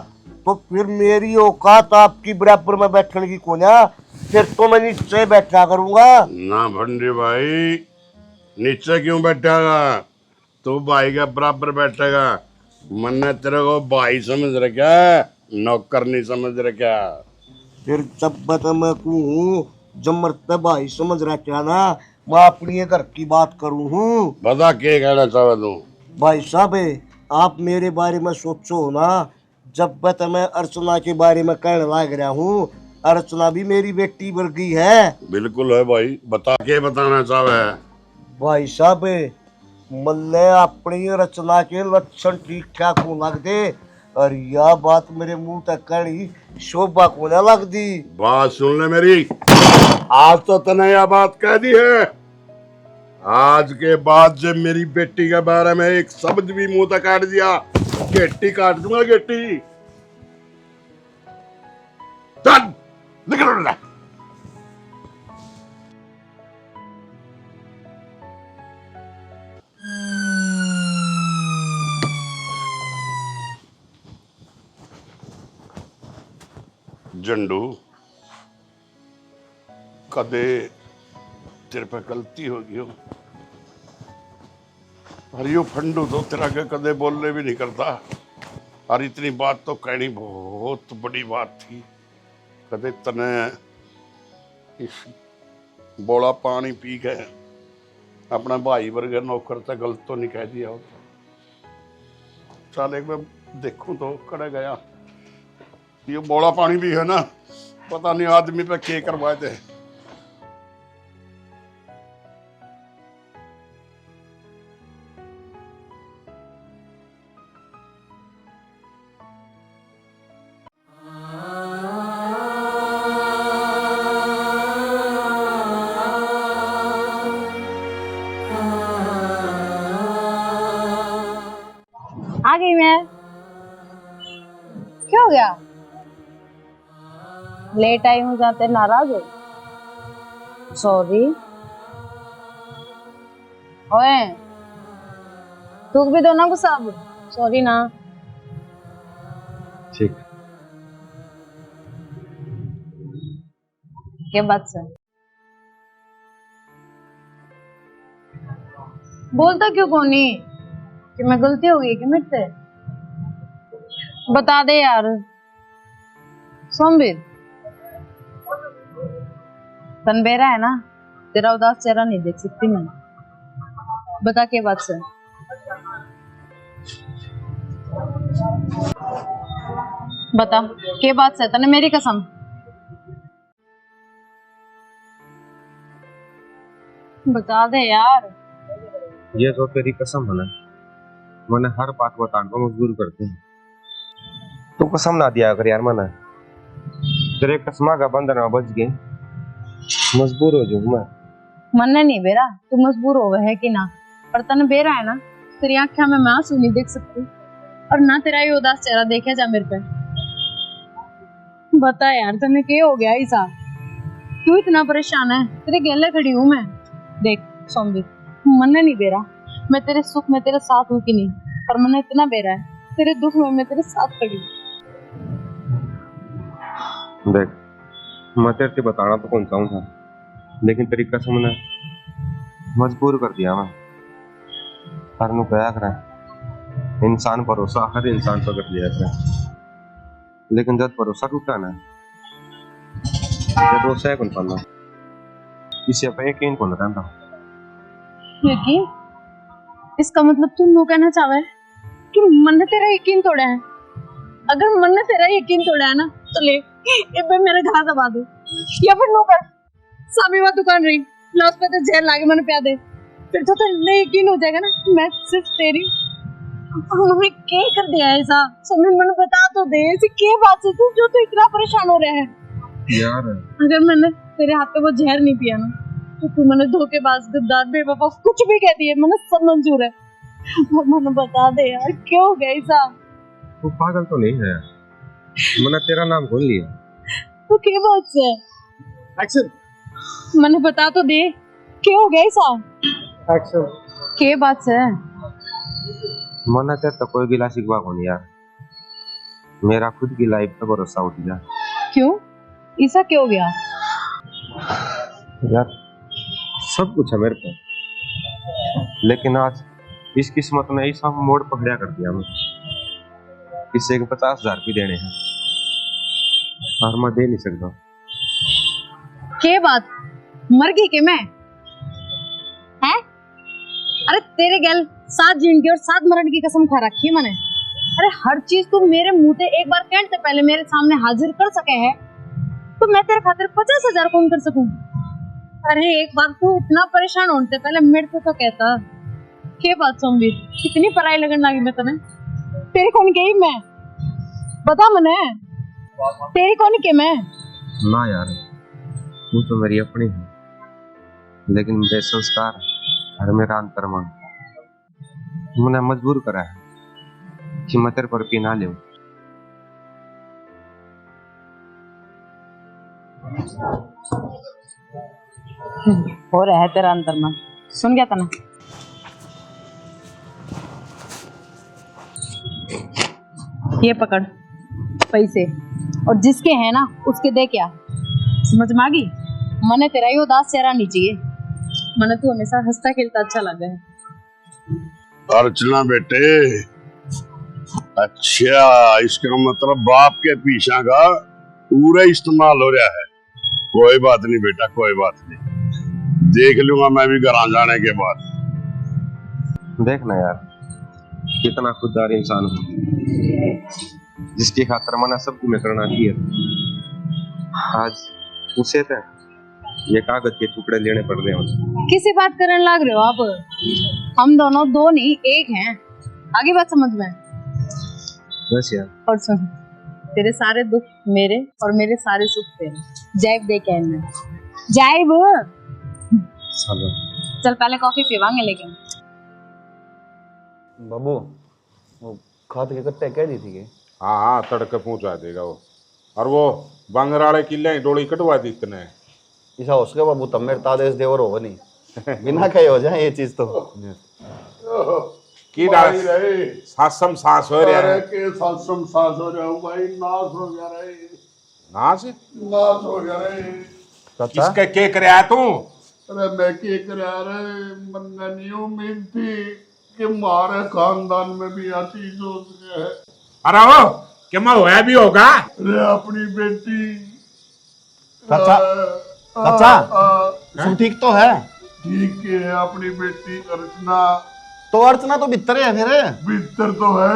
S4: तो फिर मेरी औकात आपकी बराबर में बैठने की कोन्या, फिर तो मैं नीचे बैठा करूंगा।
S10: ना भंडी भाई, नीचे क्यों बैठेगा? तू भाई के बराबर बैठेगा। मैंने तेरे को भाई समझ रखा है, नौकर नहीं समझ रखा।
S4: फिर जब बता मैं कहूँ जब मरते भाई समझ रखा ना, मैं अपनी घर की बात करूँ हूँ।
S10: बता क्या कहना चाहे तू?
S4: भाई साहब आप मेरे बारे में सोचो ना, जब बता मैं अर्चना के बारे में कहने लग रहा हूँ, अर्चना भी मेरी बेटी वर्गी है।
S10: बिल्कुल है भाई, बता के बताना चाहे।
S4: भाई साहब मन्ने अपनी रचना के लक्षण ठीक ठाक हो लगते, और यह बात मेरे मुंह तक कड़ी शोभा को न लगती।
S10: बात सुन ले मेरी, आज तो तने यह बात कह दी है, आज के बाद जब मेरी बेटी के बारे में एक शब्द भी मुंह तक काट दिया, गेट्टी काट दूंगा, गेट्टी। चल निकल रहा। जंडू, कदे तेरे पे गलती होगी हो, और यो फंडू तो तेरा के कदे बोलने भी नहीं करता, और इतनी बात तो कहनी बहुत बड़ी बात थी। कदे तने इस बोला पानी पी के अपना भाई वर्गे नौकर से गलत तो नहीं कह दिया हो। चल एक बार देखूं तो कड़े गया, ये बोला पानी भी है ना, पता नहीं आदमी पे क्या करवाए थे।
S6: आ गई मैं। क्या हो गया? लेट आई हूँ, जाते नाराज हो? सॉरी। ओए तू भी दो ना गुस्सा अब। सॉरी ना।
S9: ठीक।
S6: क्या बात से बोलता क्यों कोनी कि मैं गलती हो गई कि मुझसे? बता दे यार सोमवीर। तनबेरा है ना, तेरा उदास चेहरा नहीं देख सकती मैं। बता के बात से। बता के बात से, तने मेरी कसम। बता दे यार।
S9: ये तो तेरी कसम है ना, मैंने हर बात बताने को मजबूर करते हैं। तू कसम ना दिया कर यार, मैंने तेरे कसमा का बंधन में बच गए, मजबूर हो जाऊं मैं।
S6: मन नहीं बेरा तू मजबूर हो है कि ना, पर तने बेरा है ना, तेरी आंखों में मैं आंसू नहीं देख सकती, और ना तेरा ये उदास चेहरा देखे जा मेरे पे। बता यार तने क्या हो गया ऐसा? क्यों इतना परेशान है? तेरे गले खड़ी हूँ मैं। देख सोमवीर, मन नहीं बेरा मैं तेरे सुख में तेरे साथ हूँ कि नहीं, पर मन इतना बेरा है तेरे दुख में मैं तेरे साथ खड़ी हूँ।
S9: देख मैं तेरे से बताना तो कौन चाहूँ था, लेकिन तेरी कसम ने मजबूर कर दिया मैं। हर नु कया करे इंसान भरोसा हर इंसान पर कर लिया करे, लेकिन जब भरोसा टूटा ना जब दोस्त है कौन पाना इसे पे यकीन कौन रहता।
S6: यकीन? इसका मतलब तुम नो कहना चाहे कि मन ने तेरा यकीन तोड़ा है? अगर मन ने तेरा यकीन तोड़ा है ना तो ले एक बार मेरे घर दबा दे, या फिर नो कर सामी वहाँ दुकान रही ला उस पे तो जहर लाके मैंने प्या दे, फिर तो तेरे यकीन हो जाएगा ना मैं सिर्फ तेरी। उन्होंने क्या कर दिया है ऐसा? सुमित मैंने बता तो दे, ऐसी क्या बात है तू जो तू इतना परेशान हो रहा है
S9: यार?
S6: अगर मैंने तेरे हाथ पे वो जहर नहीं पिया ना तो तू मैंने धोखेबाज गद्दार बेवफा कुछ भी कह दिए, मैंने सब मंजूर है। मैंने बता दे यार क्यों हो गया ऐसा?
S9: तू पागल तो नहीं है, मैंने तेरा नाम खोल लिया।
S6: तो क्या बात से?
S4: एक्शन।
S6: मैंने बता तो दे क्या हो गया ऐसा?
S4: एक्शन।
S6: क्या बात से?
S9: मैंने तेरे तो कोई गिला शिकवा को नहीं यार, मेरा खुद की लाइफ का भरोसा उठ गया।
S6: क्यों? ऐसा क्यों हो गया?
S9: यार सब कुछ है मेरे पे, लेकिन आज इस किस्मत ने ऐसा मोड़ पकड़िया कर दिया। मैं किसी को 50,000 भी देने हैं और मैं दे नहीं सकता।
S6: के बात मर गई के मैं हैं? अरे तेरे गैल 7 जीवन की और 7 मरण की कसम खा रखी है मैंने। अरे हर चीज तू मेरे मुंह से एक बार कहने से पहले मेरे सामने हाजिर कर सके है, तो मैं तेरे खातिर 50,000 कौन कर सकूं? अरे एक बार तू इतना परेशान होने से पहले मेरे को तो कहता। के बात सोमवीर, कितनी पराई लगन लगी मैं तने। तेरी कौन के मैं बता मने, तेरी कौन के मैं?
S9: ना यार, तू तो मेरी अपनी है, लेकिन मेरे संस्कार और मेरा अंतर्मन मैंने मजबूर करा है कि मैं तेरे पर पीना ले।
S6: हो रहा है तेरा अंतर्मन, सुन गया तना? ये पकड़ पैसे, और जिसके हैं ना उसके दे। क्या समझ में आ गई? मने तेरा ही उदास चेहरा नहीं चाहिए, मने तू हमेशा हंसता खेलता अच्छा लगा है।
S10: अर्चना बेटे, अच्छा इसका मतलब बाप के पीछा का पूरा इस्तेमाल हो रहा है। कोई बात नहीं बेटा, कोई बात नहीं, देख लूंगा मैं भी घर आ जाने के बाद।
S9: देखना यार कितना खुददार इंसान हूँ, जिसकी खातर मना सब तुम्हें करना चाहिए। आज उसे तो ये कागज के टुकड़े लेने पड़ रहे हैं।
S6: किसी बात करने लग रहे हो आप? हम दोनों दो नहीं एक हैं, आगे बात समझ में।
S9: बस यार,
S6: और सुन, तेरे सारे दुख मेरे और मेरे सारे सुख तेरे। जाइब दे के आना, जाइब।
S9: चलो
S6: चल पहले कॉफी पीवांगे। लेकिन
S2: बाबू वो खाद के कट्टे कह दी थी कि
S1: हाँ हाँ तड़के पहुंचा देगा वो। और वो बांगराड़े किले डोली कटवा दी इतने।
S2: ऐसा हो सके बाबू, तब मेरे तादेश देवर हो नहीं बिना कहे हो जाए ये चीज तो।
S1: की डाल सासम सास हो रहा है।
S10: के सासम सास हो रहा हूँ भाई, नाश हो गया रे,
S1: नाच
S10: नाश हो गया रे।
S2: चाचा
S1: किसके के कराया तू?
S10: अरे मैं के करा रे, मन नहीं उम्मीद थी कि हमारे खानदान में भी यह चीज हो सके है।
S1: अरे वो क्या होया भी होगा।
S10: अरे अपनी बेटी
S2: चाचा, चाचा सब ठीक तो है?
S10: ठीक है, अपनी बेटी अर्चना
S2: तो अर्चना तो भीतर है फिर।
S10: भीतर तो है।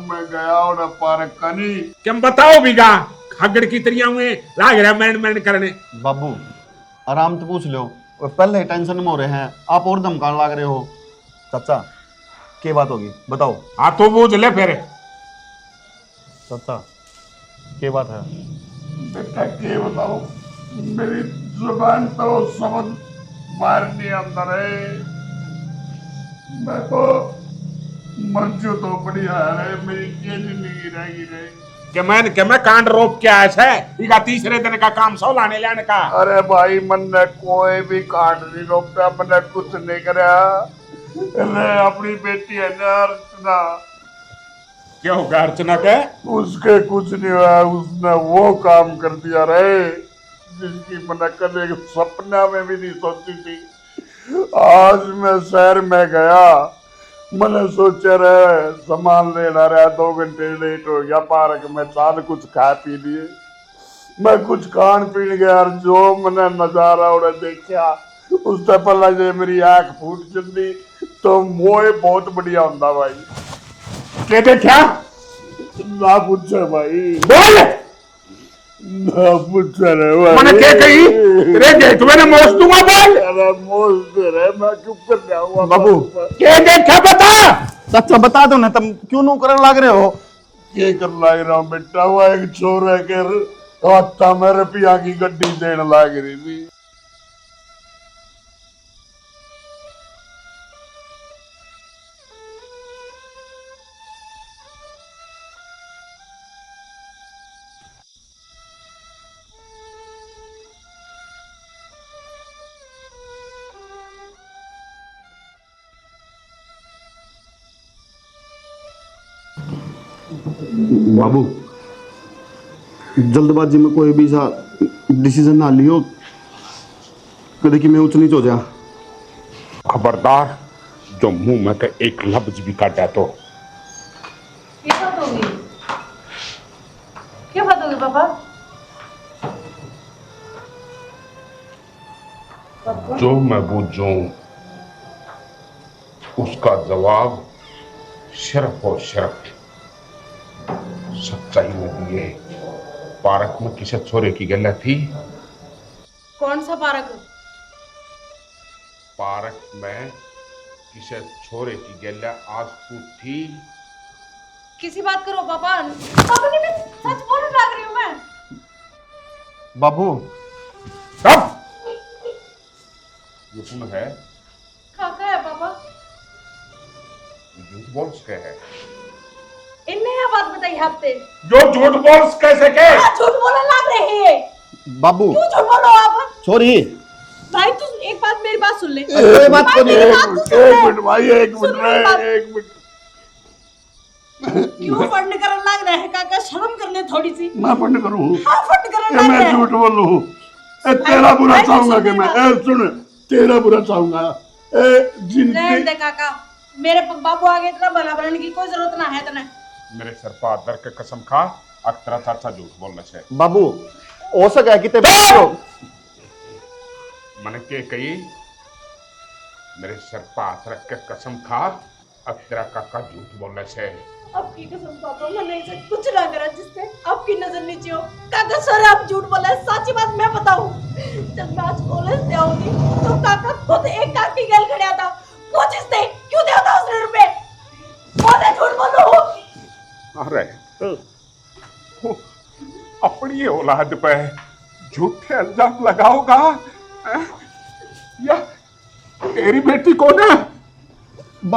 S10: मैं गया और पार्क कनी।
S1: क्या बताओ बिगा खगड़ की तरिया हुए लाग रहा मैंड मैंड करने।
S2: बाबू आराम तो पूछ लो, वो पहले ही टेंशन में हो रहे हैं, आप और धमकाने लग रहे हो। चाचा क्या बात होगी बताओ।
S1: हाँ तो बूझ ले फिर।
S2: चाचा क्या बात है?
S10: बेटा के बताओ, मेरी जुबान तो समझ बाहर नहीं अंदर है। मैं तो मंजू तो बढ़िया है, मेरी ये जिंदगी रहेगी रे।
S1: क्या मैं कांड रोप के आया है, इका तीसरे दिन का काम सौ लाने लाने का।
S10: अरे भाई मन ने कोई भी कांड नहीं रोका, मैंने कुछ नहीं करा। अरे अपनी बेटी है ना अर्चना,
S1: क्या होगा अर्चना के?
S10: उसके कुछ नहीं हुआ, उसने वो काम कर दिया रे जिसकी मैंने कभी सपना में भी नहीं सोची थी। आज मैं शहर में गया, मैंने सोचा रहे सामान लेना रहा, 2 घंटे लेट हो गया। पार्क में चार कुछ खा पी लिए, मैं कुछ खान पीन गया और जो मैंने नजारा उन्हें देखा उससे पहले जे मेरी आंख फूट चली तो मोए बहुत बढ़िया होता भाई।
S1: क्या देखा?
S10: ना पूछे भाई,
S1: बोल
S10: ना पूछे रे भाई।
S1: मैंने क्या कही? तेरे गेट में मोस दूंगा। बोल।
S10: अरे मोस दे रहे, मैं चुप कर जाऊंगा।
S2: बाबू
S1: क्या देखा बता।
S2: चाचा बता दो ना, तुम क्यों नो करने लग रहे हो?
S10: ये कर लग रहा हूँ बेटा, वो एक छोर है कर आता मेरे पिया की गड्डी देने लग रही थी।
S2: बाबू जल्दबाजी में कोई भी सा डिसीजन ना लियो कदे कि मैं ऊंच नीच हो जा।
S1: खबरदार जो मुंह में के एक लफ्ज भी काटा तो
S6: क्या बात होगी? क्या बात होगी पापा?
S1: जो मैं बूझूं उसका जवाब शर्फ और शर्फ सच्चाई में दिए। पार्क में किसी छोरे की गला थी।
S6: कौन सा पार्क?
S1: पार्क में किसी छोरे की गला आज तू थी।
S6: किसी बात करो पापा। पापा ने मैं सच बोलने लग रही हूँ मैं।
S2: बाबू
S1: अब ये कौन है?
S6: काका है पापा।
S1: झूठ बोल सके है?
S6: इनने यह बात बताई आपसे।
S1: जो झूठ बोल कैसे के?
S6: झूठ बोलने लग रहे हैं।
S2: बाबू
S6: क्यों झूठ बोलो आप?
S2: सॉरी
S3: भाई तू एक बात मेरी बात सुन ले।
S2: कोई बात को नहीं।
S10: एक मिनट भाई, एक मिनट रे, एक मिनट।
S3: क्यों फंड करने लग रहा है काका? शर्म कर ले थोड़ी सी।
S10: मैं फंड करूं?
S3: हाँ फंड करने
S10: ये
S3: लग
S10: मैं
S3: रहा है।
S10: झूठ बोलूं? तेरा बुरा चाहूंगा कि मैं सुन, तेरा बुरा चाहूंगा।
S3: रहने
S10: जिनके
S3: दे काका, मेरे बाबू आगे इतना भला बनने की कोई जरूरत ना है तने।
S1: मेरे सर पर आदर के कसम खा अक्तरा चाचा झूठ बोलना चाहिए।
S2: बाबू हो सके कि ते
S1: मन के कही मेरे सर पर हाथ रख के कसम खा अक्तरा काका झूठ बोलना चाहिए।
S3: आपकी कसम पापा, मैंने ऐसा कुछ ना करा जिससे आपकी नजर नीचे हो। काका सर आप झूठ बोला है, सच्ची बात मैं बताऊं। जब मैं आज कॉलेज से आऊंगी तो काका खुद एक काकी गल खड़ा था। पूछ इससे क्यों दिया था उसने रुपए? बोले झूठ बोलो।
S1: अरे वो अपनी औलाद पे झूठे इल्जाम लगाओगा? या तेरी बेटी कौन है?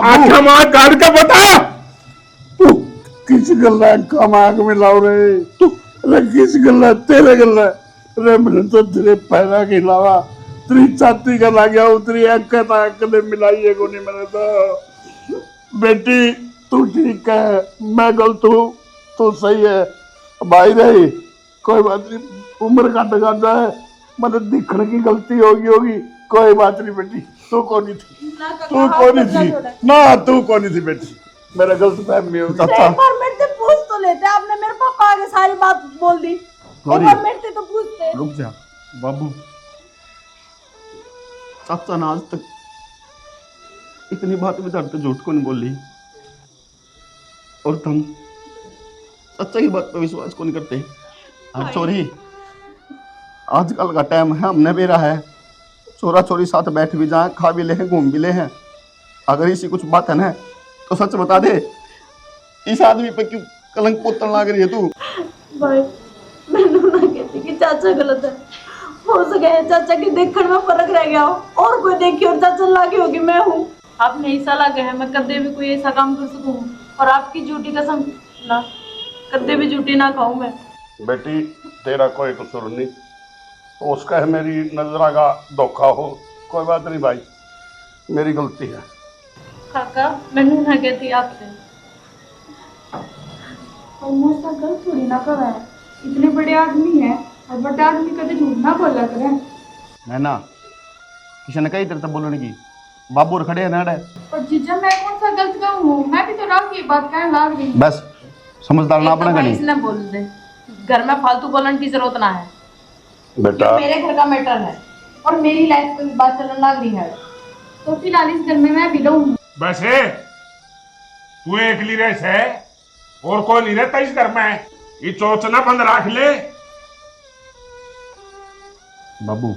S1: आंखें मार गाड़ के बता।
S10: तू किस गल्ला कमाग में लाओ रे? तू रे किस गल्ला तेरे गल्ला रे? मैंने तो तेरे पैदा के अलावा तेरी छाती का ला गया, उतरी अंक तक ने मिलाई है को नहीं। मैंने तो बेटी तू ठीक है, मैं गलत हूँ, तू सही है भाई रे। कोई बात नहीं, उम्र घट जाता है, मतलब दिखने की गलती होगी। कोई बात नहीं बेटी, तू कौन थी? तू कौन थी? ना तू कौन थी बेटी? मेरा गलत फहमी हो।
S3: एक बार मेरे से पूछ तो लेते। आपने मेरे पापा आगे सारी बात बोल दी। एक बार मेरे से तो पूछते।
S2: रुक जा बाबू, चाचा ने आज तक इतनी बात भी धरते झूठ को नहीं बोली और तुम सच्चा की बात पे विश्वास को नहीं करते। आज चोरी आजकल का टाइम है, हमने भी रहा है। चोरा चोरी साथ बैठ भी जाए, खा भी ले हैं, घूम भी ले हैं। अगर इसी कुछ बात है ना तो सच बता दे, इस आदमी पे क्यों कलंक पोतन लग रही है तू?
S3: भाई मैंने ना कहती कि चाचा गलत है। हो सके चाचा के देखने में फर्क रह गया हो और कोई देखी और चाचा लागे होगी मैं हूँ।
S6: आपने ऐसा लगा है मैं कदे भी कोई ऐसा काम कर सकूं और आपकी झूठी कसम ना कदे भी झूठी ना खाऊं मैं।
S10: बेटी तेरा कोई कसूर नहीं, उसका है मेरी नजर का धोखा हो। कोई बात नहीं भाई, मेरी गलती है।
S6: काका मैंने ना कहती आपसे
S11: और मुझसे गलत थोड़ी ना कर रहा है। इतने बड़े आदमी है और बड़े आदमी कभी झूठ ना बोला करे।
S2: मैं ना किसी ने कही तेरे तब बोलने की बाबू खड़े है नाड़ है।
S11: और जीजा मैं कौन सा गलत कहूँ? मैं भी तो राम की बात कहने लग रही हूँ।
S2: बस समझदार ना अपना गणी।
S6: इसने बोल दे, घर में फालतू बोलने की जरूरत ना है।
S10: बेटा
S6: ये मेरे घर का मैटर है और मेरी लाइफ पे भी बात चलने लग रही है।
S11: तो फिलहाल इस घर में मैं भी रहूँ।
S1: वैसे तू एकली रह है और कोई नहीं रहता इस घर में। ये चोचना बंद रख ले।
S2: बाबू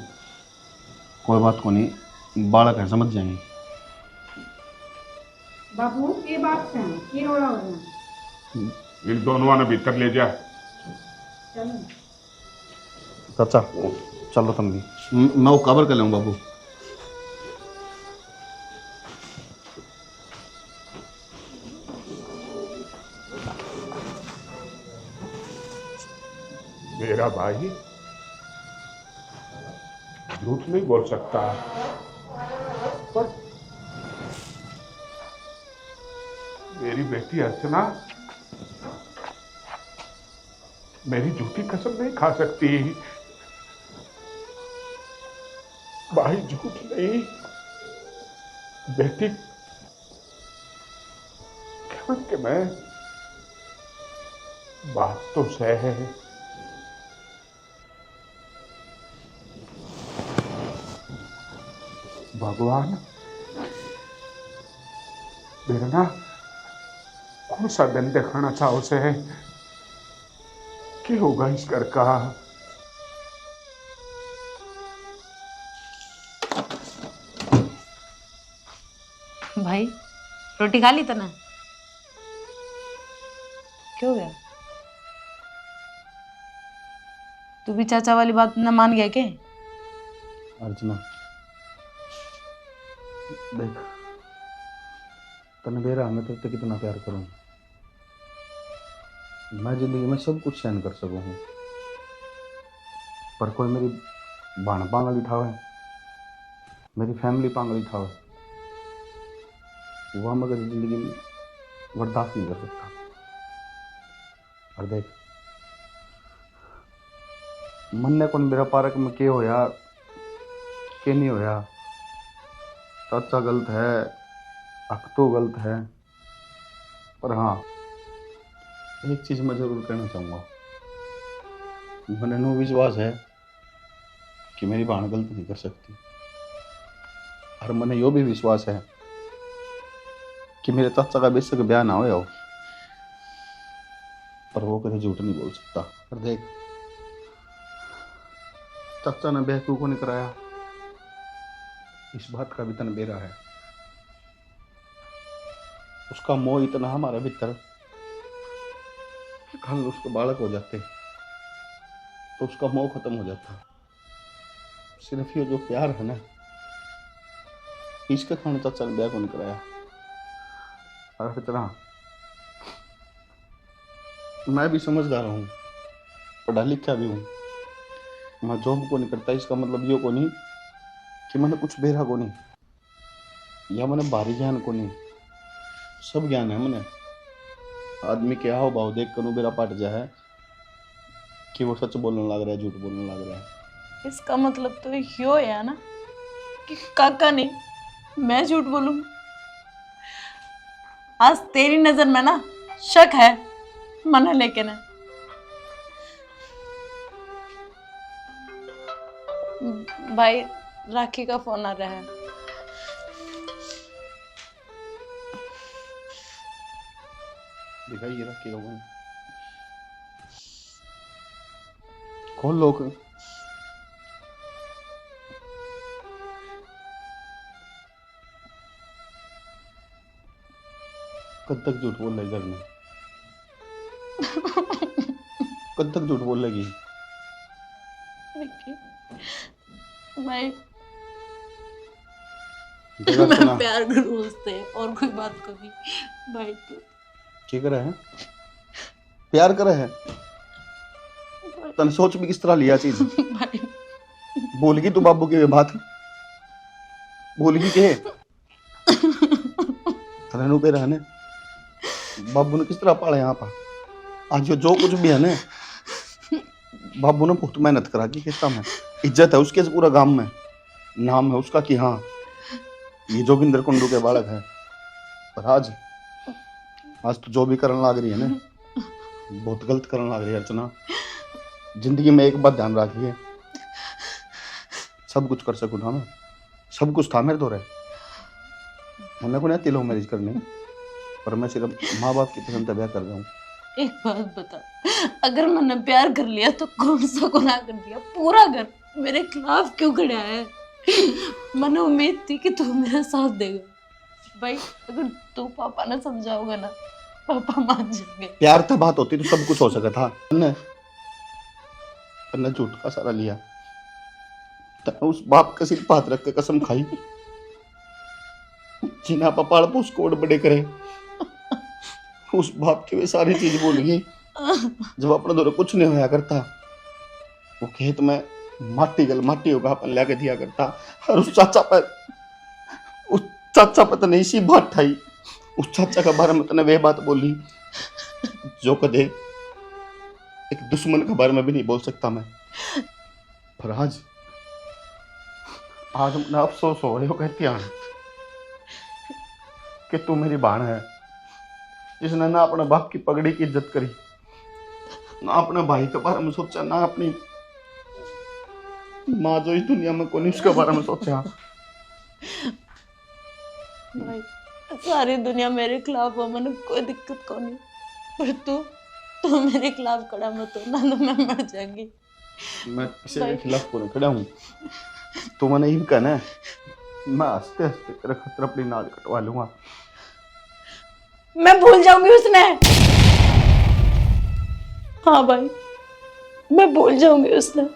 S2: कोई बात को नहीं, बालक है समझ जाएंगे।
S11: बाबू ये बात है ये रोड़ा हो गया।
S1: इन दोनों ने भीतर ले जा।
S2: चाचा चलो तुम भी, मैं वो कवर कर लूँ बाबू।
S1: मेरा भाई झूठ नहीं बोल सकता, पर मेरी बेटी अर्चना मेरी झूठी कसम नहीं खा सकती। भाई झूठ नहीं, बेटी क्या कि मैं बात तो सह है। भगवान मेरा ना कौन सा दिन दिखाना चाहो से है कि होगा इस घर का।
S6: भाई रोटी खा ली तना? क्यों गया? तू भी चाचा वाली बात ना मान गया क्या?
S2: अर्चना देख, तने बेरा मैं तेरे कितना प्यार करूं। मैं जिंदगी में सब कुछ सहन कर सकूं हूं, पर कोई मेरी बाण पांगली ठावे, मेरी फैमिली पांगली ठावे, वह मैं कभी जिंदगी में बर्दाश्त नहीं कर सकता। और देख, मन ने कौन मेरा पारक में के होया के नहीं होया, चाचा गलत है, अक तो गलत है, पर हाँ एक चीज मैं जरूर कहना चाहूँगा, मैंने नो विश्वास है कि मेरी बहन गलत नहीं कर सकती, और मैंने यो भी विश्वास है कि मेरे चाचा का बेशक ब्याह ना हो, पर वो कभी झूठ नहीं बोल सकता। और देख, चाचा ने ब्याह क्यों को नहीं कराया, इस बात का भी तन बेरा है। उसका मोह इतना हमारे भीतर कि कल उसके बालक हो जाते तो उसका मोह खत्म हो जाता। सिर्फ ये जो प्यार है ना, इसके कारण चाचा ने ब्याह को नहीं कराया। और इतना मैं भी समझदार हूँ, पढ़ा लिखा भी हूँ, मैं जॉब को नहीं करता, इसका मतलब यो को नहीं कि मैंने कुछ बेरा को नहीं या मैंने भारी ज्ञान को नहीं, सब ज्ञान है मैंने। आदमी के हाव भाव देख कर बेरा पाट जा है कि वो सच बोलने लग रहा है, झूठ बोलने लग रहा है।
S6: इसका मतलब तो यो है ना कि काका नहीं, मैं झूठ बोलूं। आज तेरी नजर में ना शक है मना, लेकिन भाई राखी का फोन आ रहा है।
S2: दिखाइए राखी का फोन, कौन लोग? कब तक झूठ बोल रही घर में? कब तक झूठ बोल लगी?
S6: मैं
S2: जगह सुना।
S6: प्यार करूं उससे और कोई बात कभी। भाई तू
S2: क्या कर रहे हैं? प्यार कर रहे हैं? तन सोच भी किस तरह लिया चीज?
S6: भाई
S2: बोलगी तू बाबू की बात? बोलगी के तनु पे रहने बाबू ने किस तरह पाला यहाँ पर? आज जो कुछ भी है ना, बाबू ने बहुत मेहनत करा की किस्ता में, इज्जत है उसके पूरा गांव में, नाम है उसका कि हाँ ये जोगिंदर कुंडू के बालक है। पर आज तो जो भी करने लग रही है ना, बहुत गलत करने लग रही है अर्चना। जिंदगी में एक बात ध्यान रखिए, सब कुछ कर सकूँ था मैं, सब कुछ था मेरे दौरे, मैंने को नहीं तिलो मैरिज करनी, पर मैं सिर्फ माँ बाप की पसंद ब्याह कर रहा हूँ।
S6: एक बात बता, अगर मैंने प्यार कर लिया तो कौन सा गुनाह कर दिया? पूरा घर मेरे खिलाफ क्यों खड़ा है? मैंने उम्मीद थी कि तू मेरा साथ देगा। भाई अगर तू पापा ने समझाओगा ना, पापा मान जाएंगे।
S2: प्यार था बात होती तो सब कुछ हो सका था। तन्ने झूठ का सारा लिया, तन्ने उस बाप का सिर हाथ रख के कसम खाई जिन्हें पपाड़ पोस कोड बड़े करे, उस बाप की वे सारी चीज भूल गई जब अपने दौरे कुछ नहीं होया करता। वो खेत में माटी होगा अपन लेके दिया करता, और उस चाचा पर तो नहीं सी बात ठाई, उस चाचा के बारे में तने वे बात बोली जो कदे
S12: एक दुश्मन के बारे में भी नहीं बोल सकता मैं। पर आज अपना अफसोस हो रही हो कहती है कि तू मेरी बहन है, जिसने ना अपने बाप की पगड़ी की इज्जत करी, ना अपने भाई के बारे में सोचा, ना अपनी माँ जो इस दुनिया में कोई उसके बारे में सोचा।
S6: भाई सारी दुनिया मेरे खिलाफ हो, मैंने कोई दिक्कत को नहीं, पर तू मेरे खिलाफ खड़ा मत हो, ना तो मैं मर जाऊंगी।
S12: मैं किसी के खिलाफ को नहीं खड़ा हूँ। तो मैंने यूं कहना है, मैं हंसते हंसते तेरे खतर अपनी नाज कटवा लूंगा।
S6: मैं भूल जाऊंगी उसने। हाँ भाई, मैं भूल जाऊंगी उसने।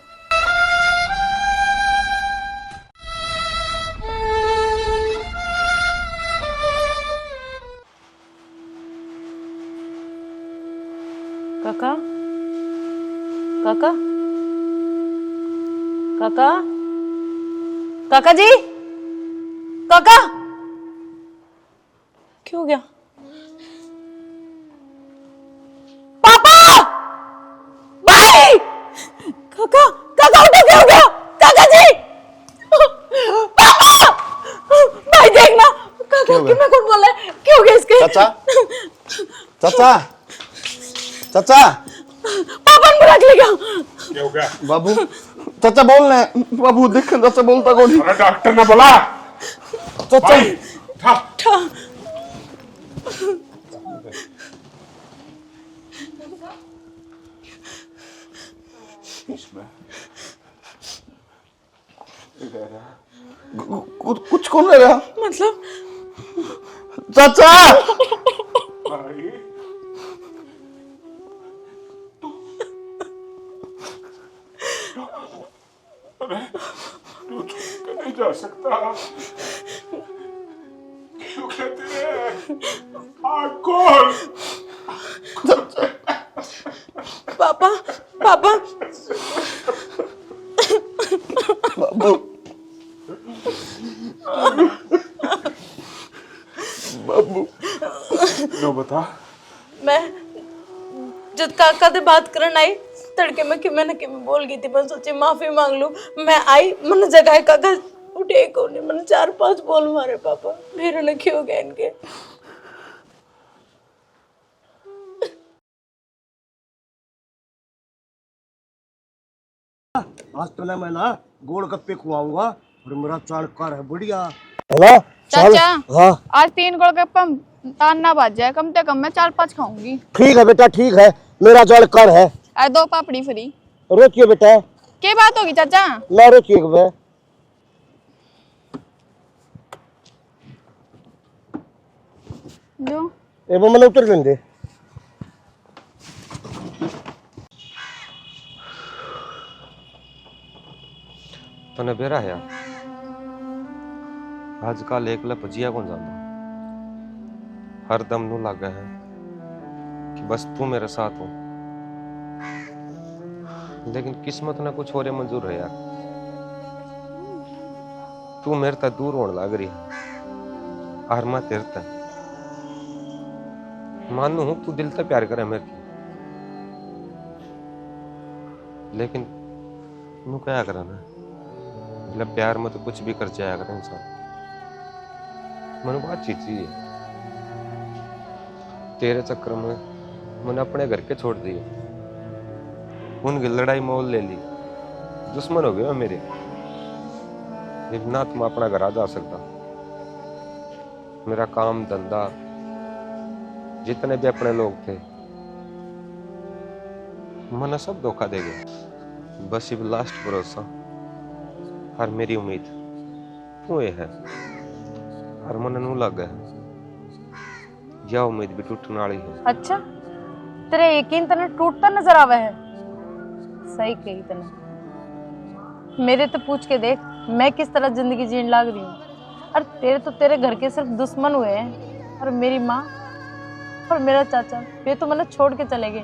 S6: काका, काका, काका, काका जी, काका, क्यों गया? पापा, भाई, काका, काका उठो, क्या हो गया? काका जी, पापा, भाई देखना, काका कि मैं कौन बोल रहा है? क्या हो गया इसके?
S2: चाचा, चाचा, चाचा,
S6: पापा ने बुला लिया।
S1: क्या हो गया?
S12: बाबू, चाचा बोल रहे हैं। बाबू देख, चाचा बोलता कौन?
S1: अरे डॉक्टर ने बोला।
S12: चाचा
S1: भाई, था।
S12: कुछ कौन ले रहा?
S6: मतलब
S12: चाचा,
S1: भाई, अरे तू छोड़ कर नहीं जा सकता। क्यों कहते हैं? आग खोल।
S6: पापा, पापा,
S12: बाबू, बाबू,
S1: नो बता।
S6: मैं जब काका से बात करने आई तड़के में कि मैंने कि मैं बोल गई थी, मैं सोची माफी मांग लूं। मैं आई, मैंने जगह काका उठे को नहीं, मैंने 4-5 बोल मारे पापा, फिर उन्हें क्यों गए इनके।
S4: आज तो मैं ना गोलगप्पे खुआऊंगा और मेरा चाणकार है बढ़िया, है ना?
S11: चाचा,
S4: हाँ
S11: आज 3 गोलगप्पे ताना बाज जाए, कम से कम मैं 4-5 खाऊंगी।
S4: ठीक है बेटा, ठीक है, मेरा चाणकार है।
S11: और 2 पापड़ी फ्री।
S4: रोचिए बेटा।
S11: क्या बात होगी चाचा?
S4: मैं रोचिए बे।
S11: जो
S4: वो मैंने उतर देंगे।
S9: तने बेरा है आजकल एक भजिया कौन जाना, हर दम नू लागे है कि बस तू मेरे साथ हो, लेकिन किस्मत ने कुछ और मंजूर है यार। तू मेरे तक दूर होने लग रही है और मैं तेरे तक मानू हूं तू दिल तक प्यार करे मेरे की, लेकिन नू क्या करा ना, मतलब प्यार में तो कुछ भी कर जाया कर इंसान। मैंने बहुत चीज चाहिए, तेरे चक्कर में मैंने अपने घर के छोड़ दिए, उनकी लड़ाई मोल ले ली, दुश्मन हो गए मेरे, ना तुम अपना घर आ जा सकता। मेरा काम धंधा जितने भी अपने लोग थे मैंने सब धोखा दे गए। बस ये लास्ट भरोसा और मेरी उम्मीद तू ये है, और मन नू लग गया यह उम्मीद भी टूटने वाली है।
S6: अच्छा, तेरे यकीन तने टूटता नजर आवे है? सही कही तने। मेरे तो पूछ के देख, मैं किस तरह जिंदगी जीने लग रही हूँ। और तेरे तो तेरे घर के सिर्फ दुश्मन हुए हैं, और मेरी माँ और मेरा चाचा वे तो मैंने छोड़ के चले गए।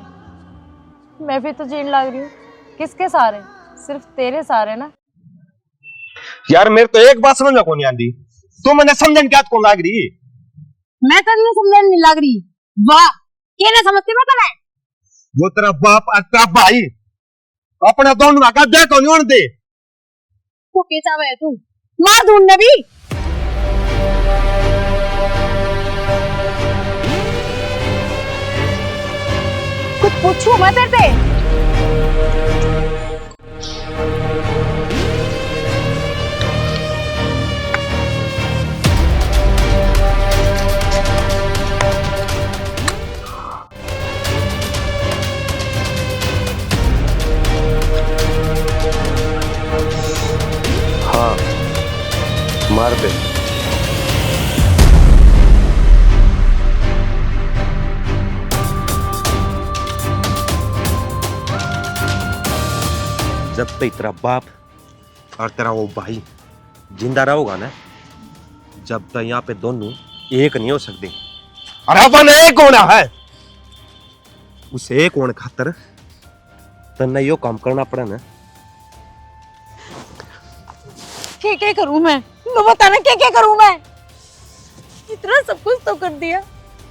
S6: मैं भी तो जीने लग रही हूँ किसके सहारे? सिर्फ तेरे सहारे ना।
S2: यार मेरे तो एक बात समझ में कौन आती, तू मैंने समझन क्या कौन लाग रही?
S6: मैं तो नहीं समझने नहीं लग रही। वाह, केने समझते मैं तने?
S4: वो तेरा बाप और तेरा भाई अपने दोनों का ब्याह को नहीं होने दे।
S6: तू कैसा है तू? मार ढूंढने भी। कुछ पूछूं मैं तेरे से?
S9: हाँ, मार दे। जब तक तेरा बाप और तेरा वो भाई जिंदा रहोगा ना, जब तक यहाँ पे दोनों एक नहीं हो सकते।
S4: अरे अपन एक होना है।
S9: उस एक होने खातर तन्ने यो काम करना पड़ा ना।
S6: क्या करूं मैं? बताना क्या करूं मैं? इतना सब कुछ तो कर दिया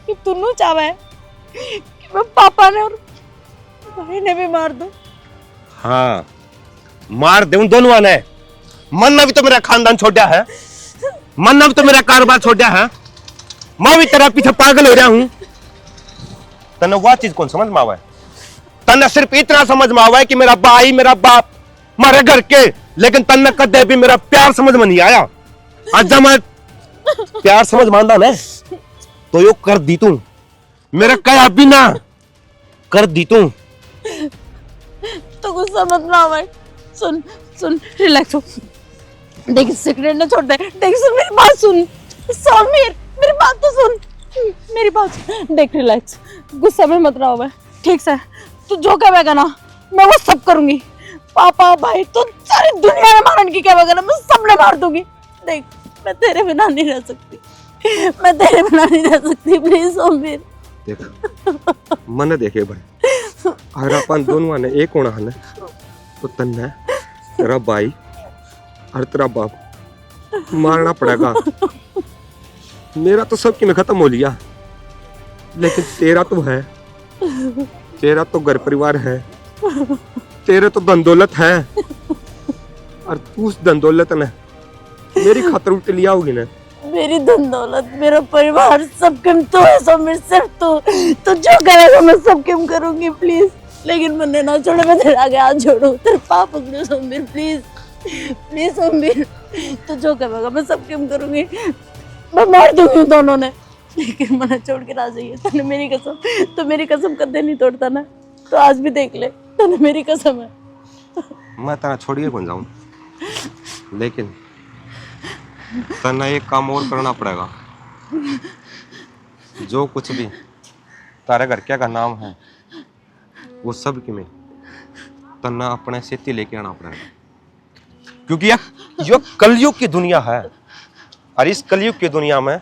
S6: कि तुन्नू चावा है कि मैं पापा ने और भाई ने भी मार दो।
S9: हाँ, मार दे उन दोनों ने। मन्ना भी तो मेरा खानदान छोड़ा है, मन्ना भी तो मेरा कारोबार छोड़ा है। मैं भी तेरा पीछे पागल हो रहा हूं। तन्ने वह चीज कौन समझ में आवा है? तन्ने सिर्फ इतना समझ में आवा है कि मेरा भाई मेरा बाप मारे घर के, लेकिन तन्ने कदे भी मेरा प्यार समझ में नहीं आया। आज जब मैं प्यार समझ मानदा ना, तो यो कर दी तू मेरा कया बिना कर दी तू।
S6: तो गुस्सा मत ना आवे। सुन सुन, रिलैक्स हो। देख सिगरेट ना छोड़ दे। देख सुन मेरी बात सुन। समीर मेरी बात तो सुन। मेरी बात सुन। देख रिलैक्स, गुस्सा में मत रहो। मैं ठीक से तू जो कहेगा ना मैं वो सब करूंगी। पापा भाई तो सारी दुनिया में मारने की क्या वगैरह मैं सबने मार दूंगी। देख मैं तेरे बिना नहीं रह सकती, मैं तेरे बिना नहीं रह सकती। प्लीज समीर
S9: देख मन देखे भाई, अगर अपन दोनों ने एक होना है ना, तो तन्ने तेरा भाई और तेरा बाप मारना पड़ेगा। मेरा तो सब में खत्म हो लिया, लेकिन तेरा तो है। तेरा तो घर परिवार है, तेरे तो धन दौलत है, और तू उस धन दौलत ने मेरी खातर उल्टी लिया होगी ना।
S6: मेरी धन दौलत मेरा परिवार सब कम तो है समीर, सिर्फ तू जो करेगा मैं सब कम करूंगी प्लीज। लेकिन मैंने ना छोड़े, मैं तेरे आगे हाथ जोड़ू, तेरे पाप पकड़ू समीर प्लीज प्लीज समीर। तू जो करेगा मैं सब कम करूंगी। मैं मार दूंगी दोनों ने, लेकिन मैंने छोड़ के आ जाइए। तूने मेरी कसम, तो मेरी कसम कदे नहीं तोड़ता ना, तो आज भी देख ले तूने मेरी कसम है।
S9: मैं तेरा छोड़िए बन जाऊं, लेकिन तना एक काम और करना पड़ेगा। जो कुछ भी तारे घर क्या का नाम है वो सब की में तना अपने सेती लेके आना पड़ेगा, क्योंकि ये कलयुग की दुनिया है, और इस कलयुग की दुनिया में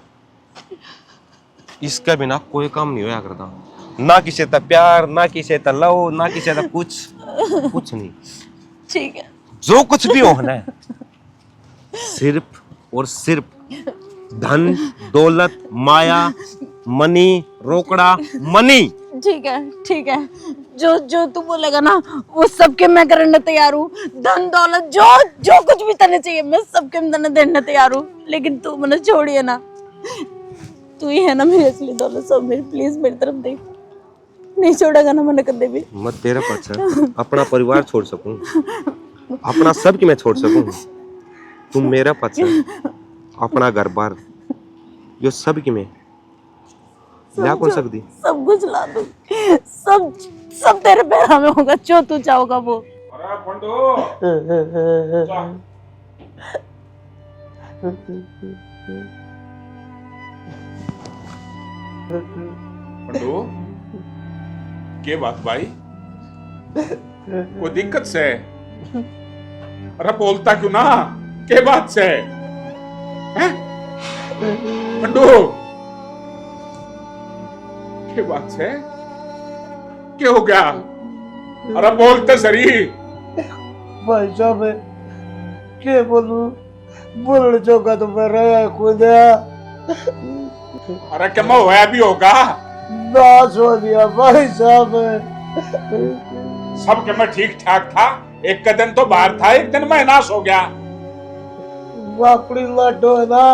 S9: इसके बिना कोई काम नहीं होया करता। ना किसी से प्यार, ना किसी से लव, ना किसी से कुछ नहीं।
S6: ठीक है,
S9: जो कुछ भी हो ना, सिर्फ और सिर्फ धन दौलत माया मनी रोकड़ा मनी।
S6: ठीक है, जो तू बोलेगा ना वो सबके मैं करने तैयार हूँ। धन दौलत जो कुछ भी तने चाहिए मैं सबके तने देने तैयार हूँ, लेकिन तू मैंने छोड़िए ना। तू ही है ना मेरी असली दौलत। सब मेरी प्लीज मेरी तरफ देख, नहीं छोड़ेगा ना मैंने कभी भी।
S9: मैं तेरे पास अपना परिवार छोड़ सकूं, अपना सब की मैं छोड़ सकूं, तुम मेरा पास अपना घर बार जो सब की मैं ला कौन सकती।
S6: सब कुछ ला दूंगी, सब तेरे पैरों में होगा, जो तू चाहोगा वो।
S1: अरे पंडो पंडो, के बात भाई, कोई दिक्कत से? अरे बोलता क्यों ना, के बात से हैं? पंडो के बात से क्या हो गया? अरे बोलते सरी।
S4: भाई साहब के बोलने जोगा तो मैं रहा खुद।
S1: अरे क्या मैं होया भी होगा?
S4: नाश हो दिया भाई साहब,
S1: सब के मैं ठीक ठाक था, एक का दिन तो बाहर था, एक दिन मैं नाश हो गया।
S4: वो अपनी लाडो है ना,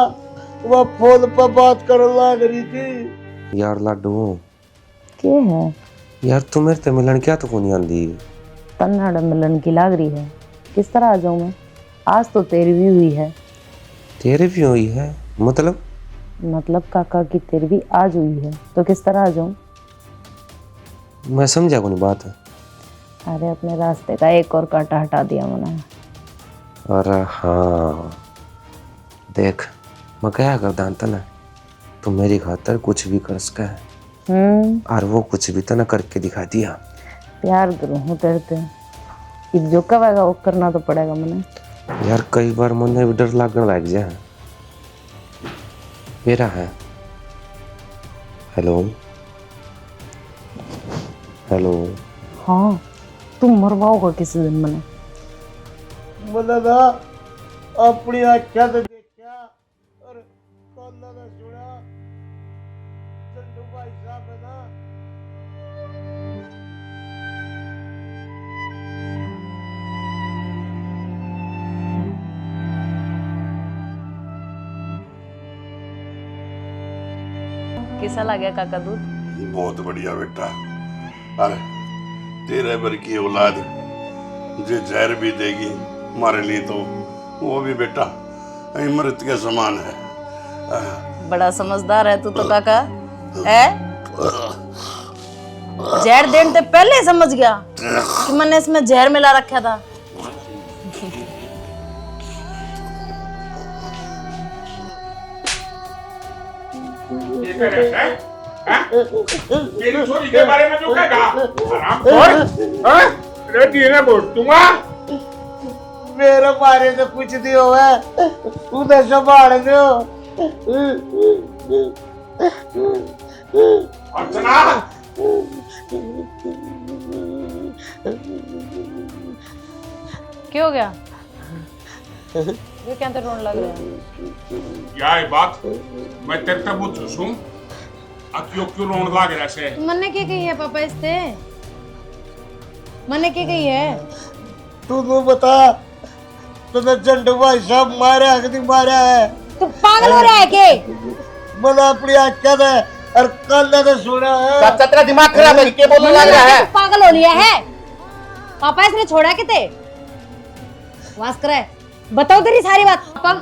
S4: वो फोन पर बात कर लग रही थी।
S9: यार लाडू
S6: के है
S9: यार तू मेरे ते मिलन क्या तो नहीं आंदी।
S6: तन्नाड़ मिलन की लाग रही है, किस तरह आ जाऊं मैं? आज तो तेरी भी हुई है।
S9: तेरे भी हुई है
S6: मतलब काका की तेरी भी आज हुई है, तो किस तरह आ जाऊं?
S9: मैं समझा को नहीं बात है।
S6: अरे अपने रास्ते का एक और कांटा हटा दिया मैंने।
S9: अरे हाँ देख मैं क्या कर दांता ना, तू मेरी खातर कुछ भी कर सका है और वो कुछ भी तो ना करके दिखा दिया।
S6: प्यार करूँ हूँ तेरे से, ये जो कहेगा वो करना तो पड़ेगा मैंने।
S9: यार कई बार मुझे भी डर लगने लग जाए। मेरा है हेलो हेलो।
S6: हाँ तुम मरवाओगा किसी दिन मैंने।
S4: मतलब ना अपनी आख्या तो देखा और काना ना सुना। चंदू भाई साहब है ना,
S6: कैसा लगा काका दूध?
S10: बहुत बढ़िया बेटा। अरे तेरे भर की औलाद जो जहर भी देगी हमारे लिए तो वो भी बेटा अमृत के समान है।
S6: बड़ा समझदार है तू तो काका है। जहर देने से पहले ही समझ गया कि मैंने इसमें जहर मिला रखा था।
S1: ये क्या है? मेरी छोरी के बारे में जो कहेगा हरामखोर, रेडी ने बोल दूंगा।
S4: मेरे बारे में कुछ नहीं हुआ, उधर संभाल दो।
S1: अर्चना
S6: क्या हो गया? ये क्या रोने लग रहा है?
S1: क्या है बात? मैं तेरे से पूछूं सुन, क्यों क्यों रोने लग रहा है?
S6: मन्ने क्या कही है पापा इससे? मन्ने क्या कही है?
S4: तू बता, तुझे चंदू भाई साहब मारा है कि नहीं मारा है?
S6: तू पागल हो रहा है के?
S4: मैंने अपनी आख्या है और काना ने सुना है।
S12: चाचा तेरा दिमाग खराब है, क्या बोलने लग रहा है?
S6: तू पागल हो लिया है? पापा इसने छोड़ा किते? वास करे बताओ तेरी सारी बात। पापा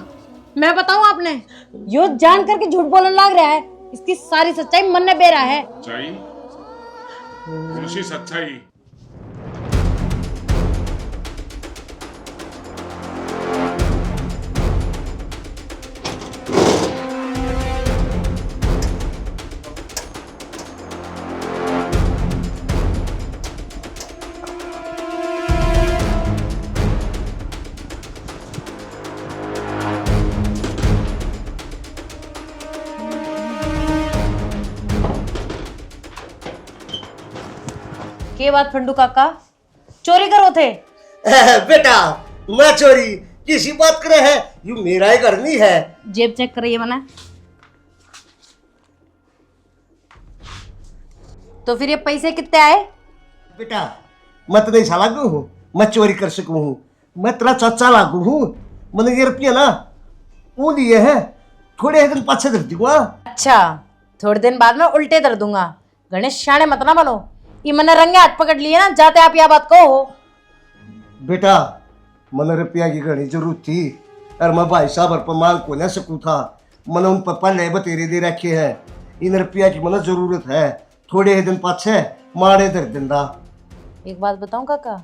S6: मैं बताऊं आपने यो जान करके झूठ बोलने लग रहा है, इसकी सारी सच्चाई मन ने बेरा है।
S1: सच्चाई? कौन-सी सच्चाई?
S6: के बात फंडू काका चोरी करो थे?
S4: बेटा मैं चोरी किसी बात करे है, यू मेरा ही घर नहीं है।
S6: जेब चेक करिए मैंने। तो फिर ये पैसे कितने आए?
S4: बेटा मैं तो नहीं सा लागू हूँ, मैं चोरी कर सकूँ हूँ, मैं तेरा चाचा लागू हूँ। मैंने ये रुपया ना वो लिए है, थोड़े दिन पाछे धर दूंगा।
S6: अच्छा थोड़े दिन बाद में उल्टे धर दूंगा। गणेश शाणे मत ना बनो, ये मैंने रंगे हाथ पकड़ लिए ना, जाते आप यह बात कहो।
S4: बेटा मैंने रुपया की घनी जरूरत थी और मैं भाई साहब पर मांग को न सकूँ था। मैंने उन पर पहले बतेरे दे रखे है, इन रुपया की मैंने जरूरत है, थोड़े दिन पाछे मारे धर दिंदा।
S6: एक बात बताऊं काका,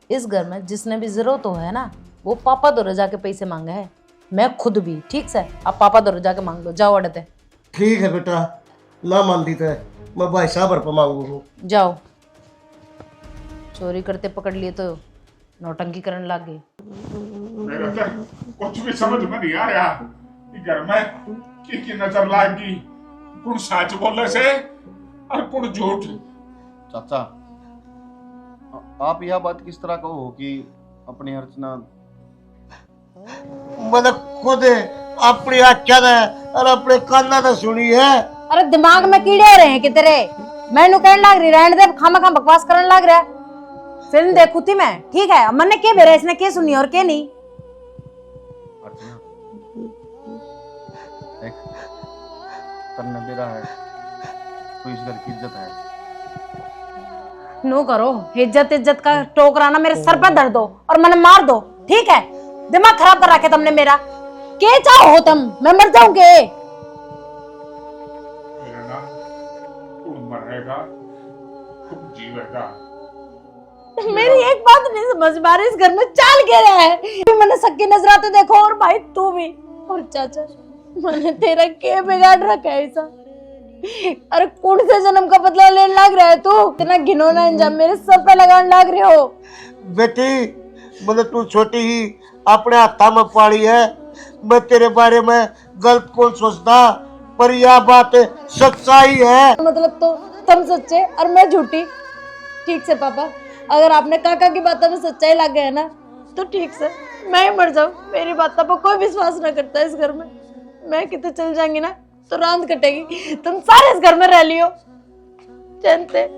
S6: इस घर में जिसने भी जरूरत हो है ना, वो पापा दौरे जाके पैसे मांगे है। मैं खुद भी ठीक से, आप पापा दौरे जाके मांग लो, जाओ अड़ते।
S4: ठीक है बेटा, ना मान दी तो मैं भाई साहब पर मांगू हूँ।
S6: जाओ। चोरी करते पकड़ लिए तो नौटंकी करने लग गए।
S1: मेरे तो कुछ भी समझ में नहीं आ रहा कि घर में की नजर लागी, कौन सच बोले से और कौन झूठ।
S12: चाचा आप यह बात किस तरह कहो कि अपनी अर्चना?
S4: मैंने खुद अपनी आख्या ने और अपने काना ने सुनी है।
S6: अरे दिमाग में कीड़े हो रहे हैं कि तेरे? मैनू कहने लग रही रहने दे, खामा खाम बकवास करने लग रहा है। फिल्म देखू थी मैं, ठीक है, अब मैंने के बेरा इसने के सुनी और के नहीं।
S12: अर्चना देख, करना बेरा है, तो इस घर की इज्जत है।
S6: नो करो, इज्जत इज्जत का टोकराना मेरे सर पर धर दो और मैंने मार दो, ठीक है। दिमाग खराब कर रखे तुमने मेरा। के चाहो तुम, मैं मर जाऊंगे।
S1: ना तू मरेगा, तू जीवेगा।
S6: मेरी एक बात नहीं समझ पा रही, इस घर में चाल क्या रहा है। मैंने सबकी नजराते देखो, और भाई तू भी, और चाचा मैंने तेरा क्या बिगाड़ रखा है ऐसा। अरे कौन से जन्म का बदला लेने लग रहा है तू? इतना घिनौना अंजाम मेरे सर पे लगाने लग रहे हो।
S4: बेटी मतलब तू छोटी ही अपने हाथा में पाड़ी है। मैं तेरे बारे में गलत कौन सोचता, पर यह बात सच्चाई है।
S6: मतलब तो तुम सच्चे और मैं झूठी। ठीक से पापा, अगर आपने काका की बातों में सच्चाई लग गया ना तो ठीक से मैं ही मर जाऊं। मेरी बातों पर कोई विश्वास ना करता है इस घर में। मैं कितने चल जाऊंगी ना तो रात कटेगी, तुम सारे इस घर में रह लियो जानते।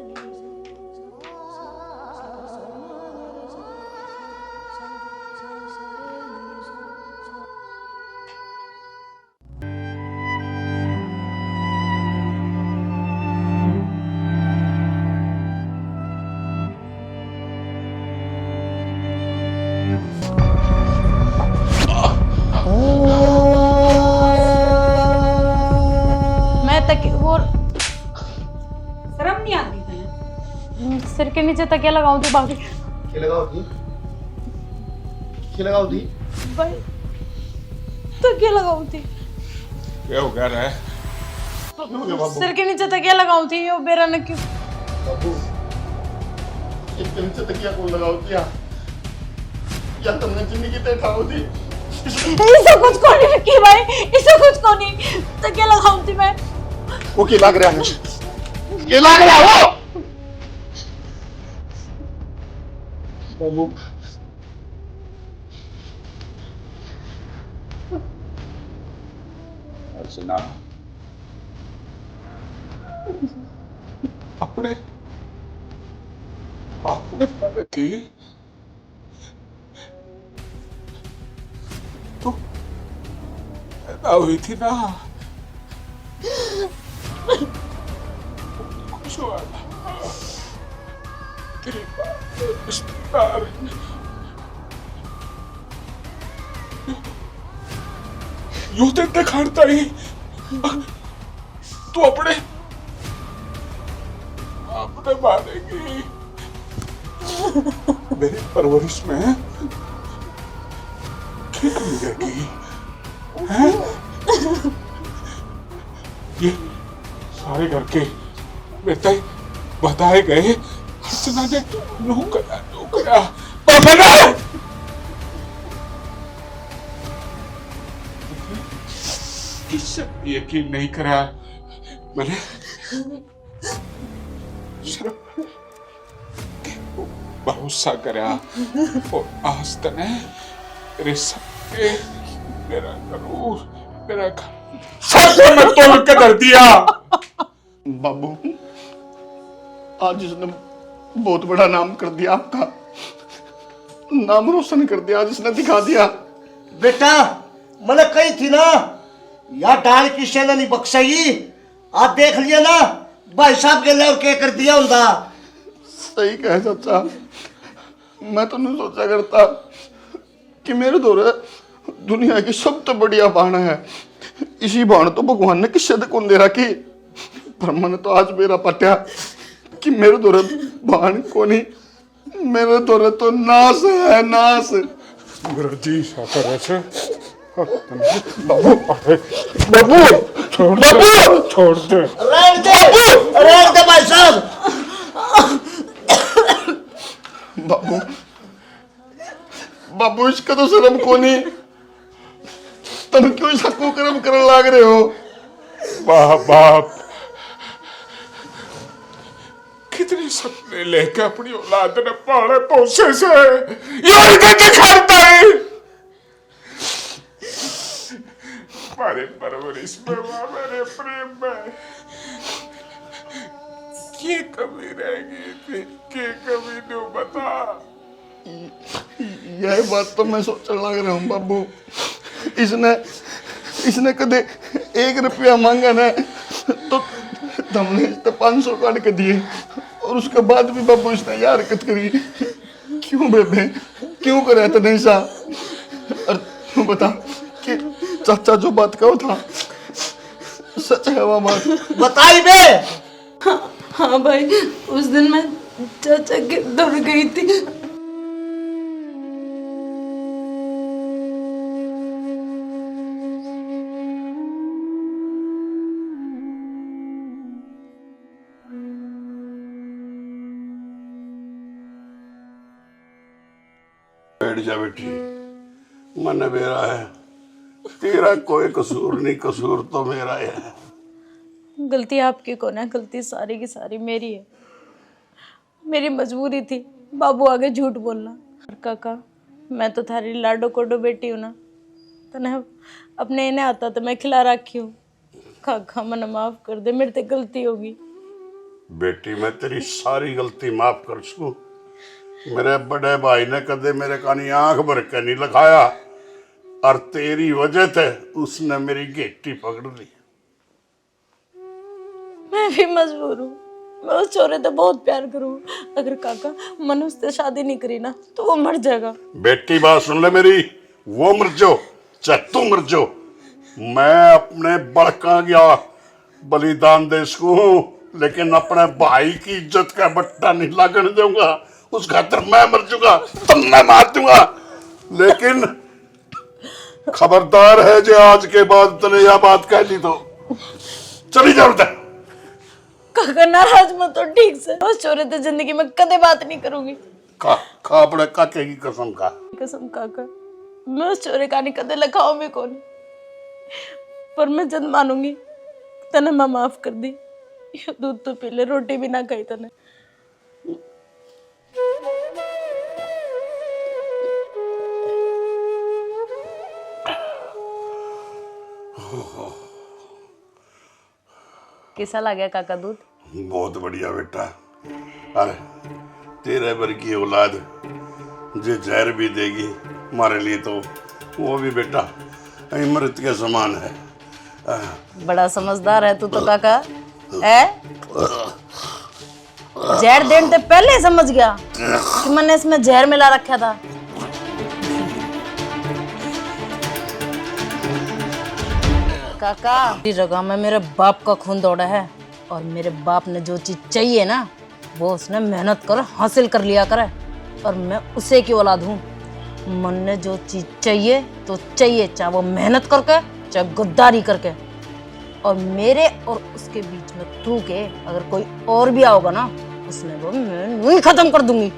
S5: शर्म नहीं आती तुम्हें?
S6: सिर के नीचे तकिया लगाऊं तो भाभी
S12: क्या लगाओ थी? क्या लगाओ थी?
S6: भाई तकिया लगाऊं थी,
S1: क्या हो गया रे?
S6: सिर के नीचे तकिया लगाऊं थी। यो बेरा ने क्यों?
S12: बाबू, इसके नीचे तकिया कौन लगाओ दिया? या तुमने जिंदगी ते ठाओ थी?
S6: इसे कुछ को नहीं की भाई, इसे कुछ को नहीं। तकिया लगाऊं थी मैं।
S12: वो क्या लग रहा है? क्या लग रहा है वो? बाबू,
S1: अर्चना अपने अपने प्रति तो पैदा हुई थी ना, खुश हुआ था तेरी रिश्तेदार यूं तो दिखाता ही तू अपने अपने मानेगी। मेरी परवरिश में क्या कमी रहेगी? हैं? ये सारे घर के बेटे बताए गए अर्चना ने नो करा पर मैंने किससे यकीन नहीं करा। मैंने सिर्फ भरोसा करा और आज तने तेरे सबके मेरा करूर मेरा सब मैं तोड़ के कर दिया।
S12: बाबू, आज इसने बहुत बड़ा नाम कर दिया, आपका नाम रोशन कर दिया, आज इसने दिखा दिया।
S4: बेटा मैंने कही थी ना, या डाल की सेना नहीं बख्शेगी। आप देख लिया ना भाई साहब के लिए और क्या कर दिया उनका।
S12: सही कहे चाचा, मैं तो नहीं सोचा करता कि मेरे दौरे दुनिया की सब तो बढ़िया बाण है। इसी बाण तो भगवान ने किससे तक दे रखी, पर मैंने तो आज मेरा पट्या कि मेरे दौरे बाण को नहीं, मेरे दौरे तो नाश है नाश।
S1: मेरा जी साकर ऐसे बाबू बाबू छोड़ दे छोड़ दे
S4: रहने दे भाई साहब।
S12: बाबू बाबू, इसका तो शर्म को नहीं, तुम क्यों इसका कुकर्म करने लग रहे हो?
S1: बाप कितने सपने लेके अपनी औलाद ने पाले पोसे से ये दिखाता है। हमारे परवरिश में, मेरे प्रेम में की कमी रह गई थी, की कमी तू बता।
S12: यह बात तो मैं सोचने लग रहा हूँ बाबू। इसने कदे 1 रुपया मांगा ना तो हमने इसने 500 काट के दिए, और उसके बाद भी बाबू इसने यार हरकत करी। क्यों बेबे, क्यों करे तने ऐसा? और तू बता कि चाचा जो बात कहो था सच है वो बात?
S4: बताई बे।
S6: हाँ भाई, उस दिन मैं चाचा के दौड़ गई थी।
S10: बैठ जा बेटी, मन मेरा है, तेरा कोई कसूर नहीं, कसूर तो मेरा है।
S6: गलती आपकी कौन है? गलती सारी की सारी मेरी है। मेरी मजबूरी थी बाबू आगे झूठ बोलना। और काका, मैं तो थारी लाडो कोडो बेटी हूँ ना, तो ना अपने इन्हें आता तो मैं खिला रखी हूँ। काका मन माफ कर दे, मेरे से गलती होगी।
S10: बेटी मैं तेरी सारी गलती माफ कर सकूं। मेरे बड़े भाई ने कदे मेरे कानी आंख भर के नहीं लगाया, और तेरी वजह से उसने मेरी गेटी पकड़ ली।
S6: मैं भी मजबूर हूँ, मैं उस छोरे से बहुत प्यार करूँ। अगर काका मन उससे शादी नहीं करी ना तो वो मर जाएगा।
S10: बेटी बात सुन ले मेरी, वो मर जाओ चाहे तू मर जाओ, मैं अपने बड़का गया बलिदान दे सकूं, लेकिन अपने भाई की इज्जत का बट्टा नहीं लागने दूंगा। उस खातर मैं मर चुका तो मैं मार दूंगा, लेकिन खबरदार है जो आज के बाद तने यह बात कह दी तो चली जाओ।
S6: काका नाराज मत हो, ठीक से। उस छोरे से जिंदगी में कदे बात नहीं करूंगी।
S10: खा अपने काके की कसम खा।
S6: कसम काका, मैं उस छोरे का नहीं कदे लगाओ में कौन, पर मैं जद मानूंगी तने मैं माफ कर दी। दूध तो पी ले, रोटी भी ना खाई तने। कैसा लगा काका दूध?
S10: बहुत बढ़िया बेटा। अरे तेरे भर की औलाद जो जहर भी देगी हमारे लिए तो वो भी बेटा अमृत के समान है।
S6: बड़ा समझदार है तू तो काका। है जहर देने से पहले ही समझ गया कि मैंने इसमें जहर मिला रखा था। काका, मेरी रगा में मेरे बाप का खून दौड़ा है, और मेरे बाप ने जो चीज चाहिए ना वो उसने मेहनत कर हासिल कर लिया करे, और मैं उसे की औलाद हूँ। मन ने जो चीज चाहिए तो चाहिए, चाहे वो मेहनत करके चाहे गद्दारी करके। और मेरे और उसके बीच में तू के अगर कोई और भी आओगा ना, उसने वो मैं नहीं खत्म कर दूंगी।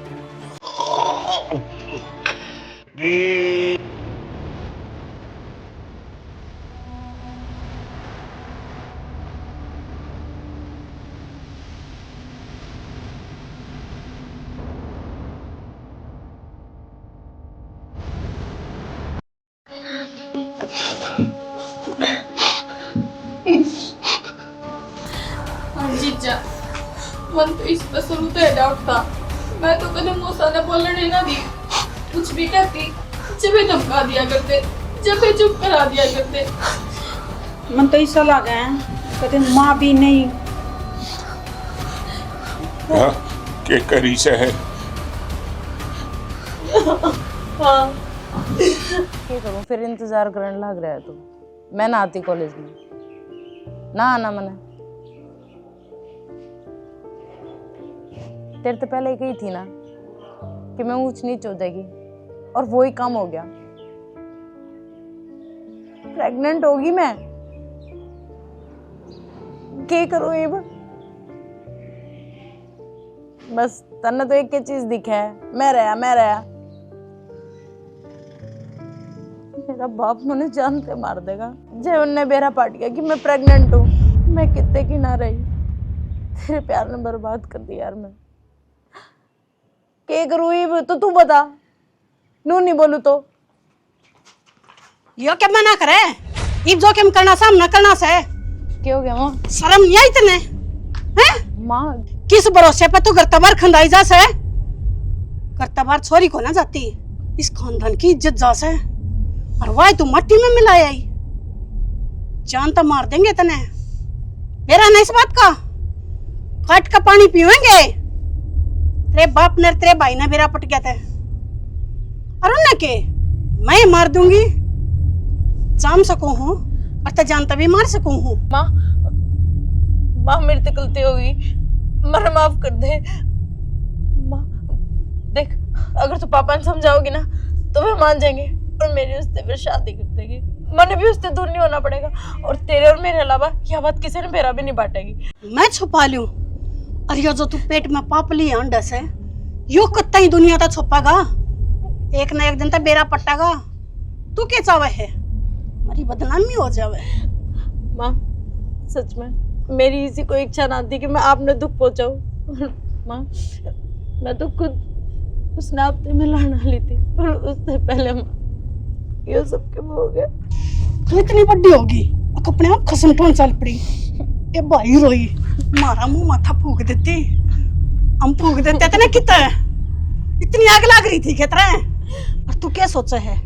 S11: जीजा, मन तो इस पर शुरू से डाउट था। मैं तो कदम मूसा ने बोलने ना दी, कुछ भी कहती जब भी धमका दिया करते, जब भी चुप करा दिया करते।
S3: मन तो ऐसा लगा है कदे माँ भी नहीं।
S1: हाँ, के करी से है।
S6: हाँ। क्या करूं, फिर इंतजार करने लग रहा है तो मैं ना आती कॉलेज में, ना आना मने। तेरे तो पहले ही कही थी ना कि मैं ऊंच नीच हो जाएगी, और वो ही काम हो गया। प्रेग्नेंट होगी मैं, क्या करूं ये बस। तन्ने तो एक चीज दिखा है, मैं रहा। मेरा बाप मुझे जान के मार देगा जब उनने बेरा पाट गया कि मैं प्रेग्नेंट हूँ। मैं कितने की ना रही, तेरे प्यार ने बर्बाद कर दिया यार। मैं क्या करूँ ये तो तू बता। नू नहीं बोलू तो
S3: यो क्या मना करे, इब जो केम करना सामना करना से।
S6: क्या हो गया माँ?
S3: शर्म नहीं आई तने? हैं
S6: माँ
S3: किस भरोसे पे तू घर तबार खंदाई जा से? घर तबार छोरी को ना जाती, इस खानदान की इज्जत जा से। और वाह तू मट्टी में मिलाया ही, जान तो मार देंगे तने। मेरा नहीं इस बात का, काट का पानी पीवेंगे। तेरे बाप ने तेरे भाई ने मेरा पट गया था, और उन्हें के मैं मार दूंगी, जान सकूं हूँ और तो जानता भी मार सकूं हूँ।
S6: माँ माँ मेरी तो गलती होगी, मर माफ कर दे माँ। देख अगर तू पापा ने समझाओगी ना तो वे मान जाएंगे और मेरी उससे फिर शादी कर देगी। मैंने भी उससे दूर नहीं होना पड़ेगा, और तेरे और मेरे अलावा यह बात किसी ने मेरा भी नहीं बांटेगी।
S3: मैं छुपा लूं, और ये जो तू पेट में पाप ली अंडा से, यो कत्ता ही दुनिया तक छुपागा, एक ना एक दिन तक बेरा पट्टागा। तू क्या चाहे है हमारी बदनामी हो जावे?
S6: माँ सच में मेरी इसी को इच्छा ना थी कि मैं आपने दुख पहुंचाऊं। माँ मैं तो खुद उस नापते में लड़ना ली थी, और उससे पहले माँ ये सब क्यों हो गया?
S3: तू इतनी बड़ी होगी अपने आप खसम टोन चल पड़ी। ये भाई रोई मारा मुंह माथा फूक देती, हम फूक देते थे ना कितना इतनी आग लग रही थी खेतरा। और तू क्या सोचा है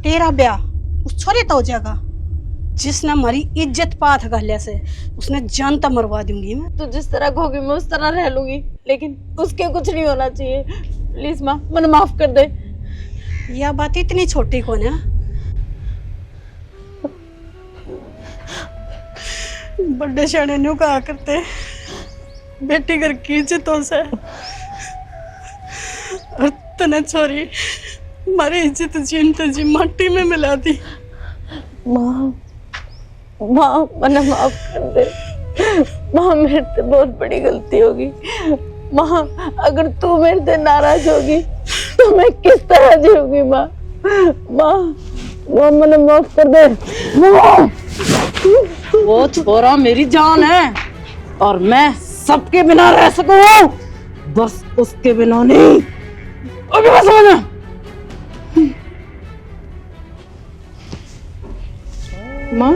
S3: तेरा ब्याह उस छोरे तो हो जाएगा जिसने हमारी इज्जत पाथ गालिया से, उसने जान तो मरवा दूंगी मैं।
S6: तो जिस तरह होगी मैं उस तरह रह लूंगी, लेकिन उसके कुछ नहीं होना चाहिए। प्लीज माँ मुझे माफ कर दे।
S3: यह बात इतनी छोटी कौन है? बड़े शाणे न्यू कहा करते बेटी घर की इज्जतों से, और तने छोरी हमारी इज्जत जीनते जी माटी में मिला दी।
S6: माँ माँ मना माफ कर दे माँ, मेरे से बहुत बड़ी गलती होगी। माँ अगर तू मेरे से नाराज होगी तो मैं किस तरह जीऊंगी? माँ माँ माँ मना माफ कर दे। माँ
S3: वो छोरा मेरी जान है, और मैं सबके बिना रह सकूं, बस उसके बिना नहीं। अभी बस समझना।
S6: माँ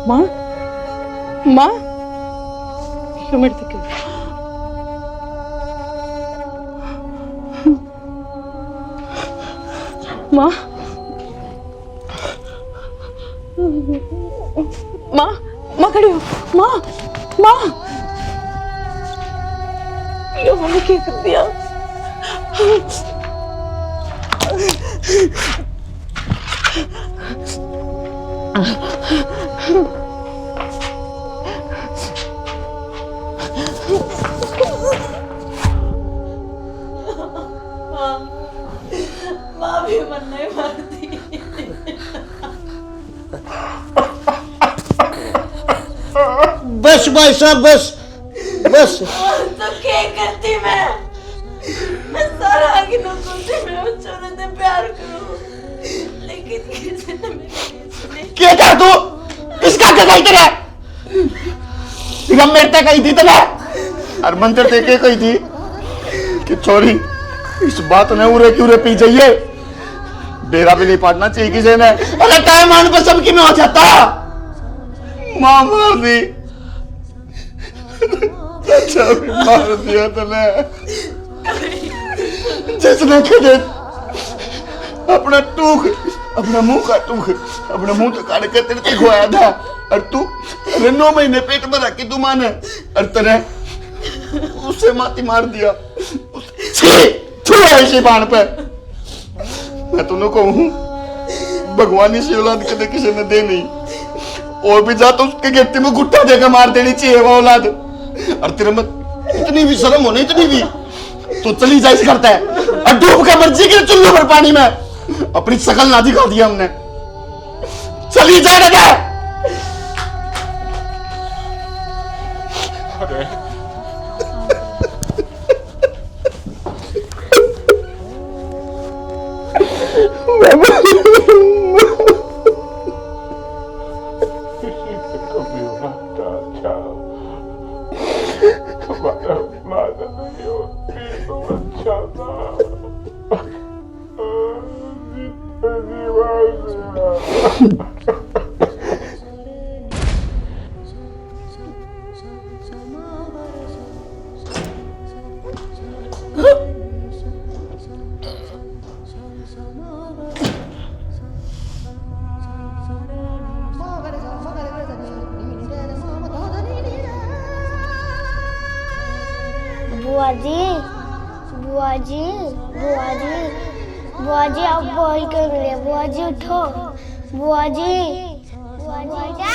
S6: माँ माँ क्यों मेरे से क्यों? माँ माँ माँ खड़ी हो। माँ माँ ये मैंने क्या कर दिया? माँ भी मन नहीं मारती।
S4: बस भाई साहब बस बस।
S6: तो क्या करती मैं सारा आगे लोगों से मैं उस छोरे से प्यार करूं, लेकिन किसी ने मेरी नहीं सुनी।
S4: क्या कर तू? इसका क्या कही तेरा? मेरे तक कही थी तेरा, और मंदिर देखे कही थी कि छोरी इस बात ने उरे की उरे पी जाइए, बेरा भी नहीं पाटना चाहिए किसी ने। अगर टाइम आने पर सबकी में हो जाता माँ मार दी, अच्छा भी मार दिया तूने। जिसने कदे अपना टूक, अपना मुंह का टूक अपने मुंह तो काट के तेरे तक खोया था, और तू 9 महीने पेट में रखी तू माने, और तेरे उससे माती मार दिया। ऐसी बाण पे मैं तुम्हें कहूँ भगवान इसी औलाद कदे किसी ने दे नहीं, और भी जा तो उसके गिट्टी में गुट्टा देकर मार देनी चाहिए वो औलाद। और तेरे में इतनी भी शर्म होने, इतनी भी तो चली जा करता है, और डूब के मर्जी के चुल्लू पर पानी में अपनी शकल ना दिखा दिया हमने। चली जाएगा
S7: बुआ जी बुआ जी बुआ जी बुआ जी आप वही कर रहे बुआ जी उठो बुआ जी बुआ जी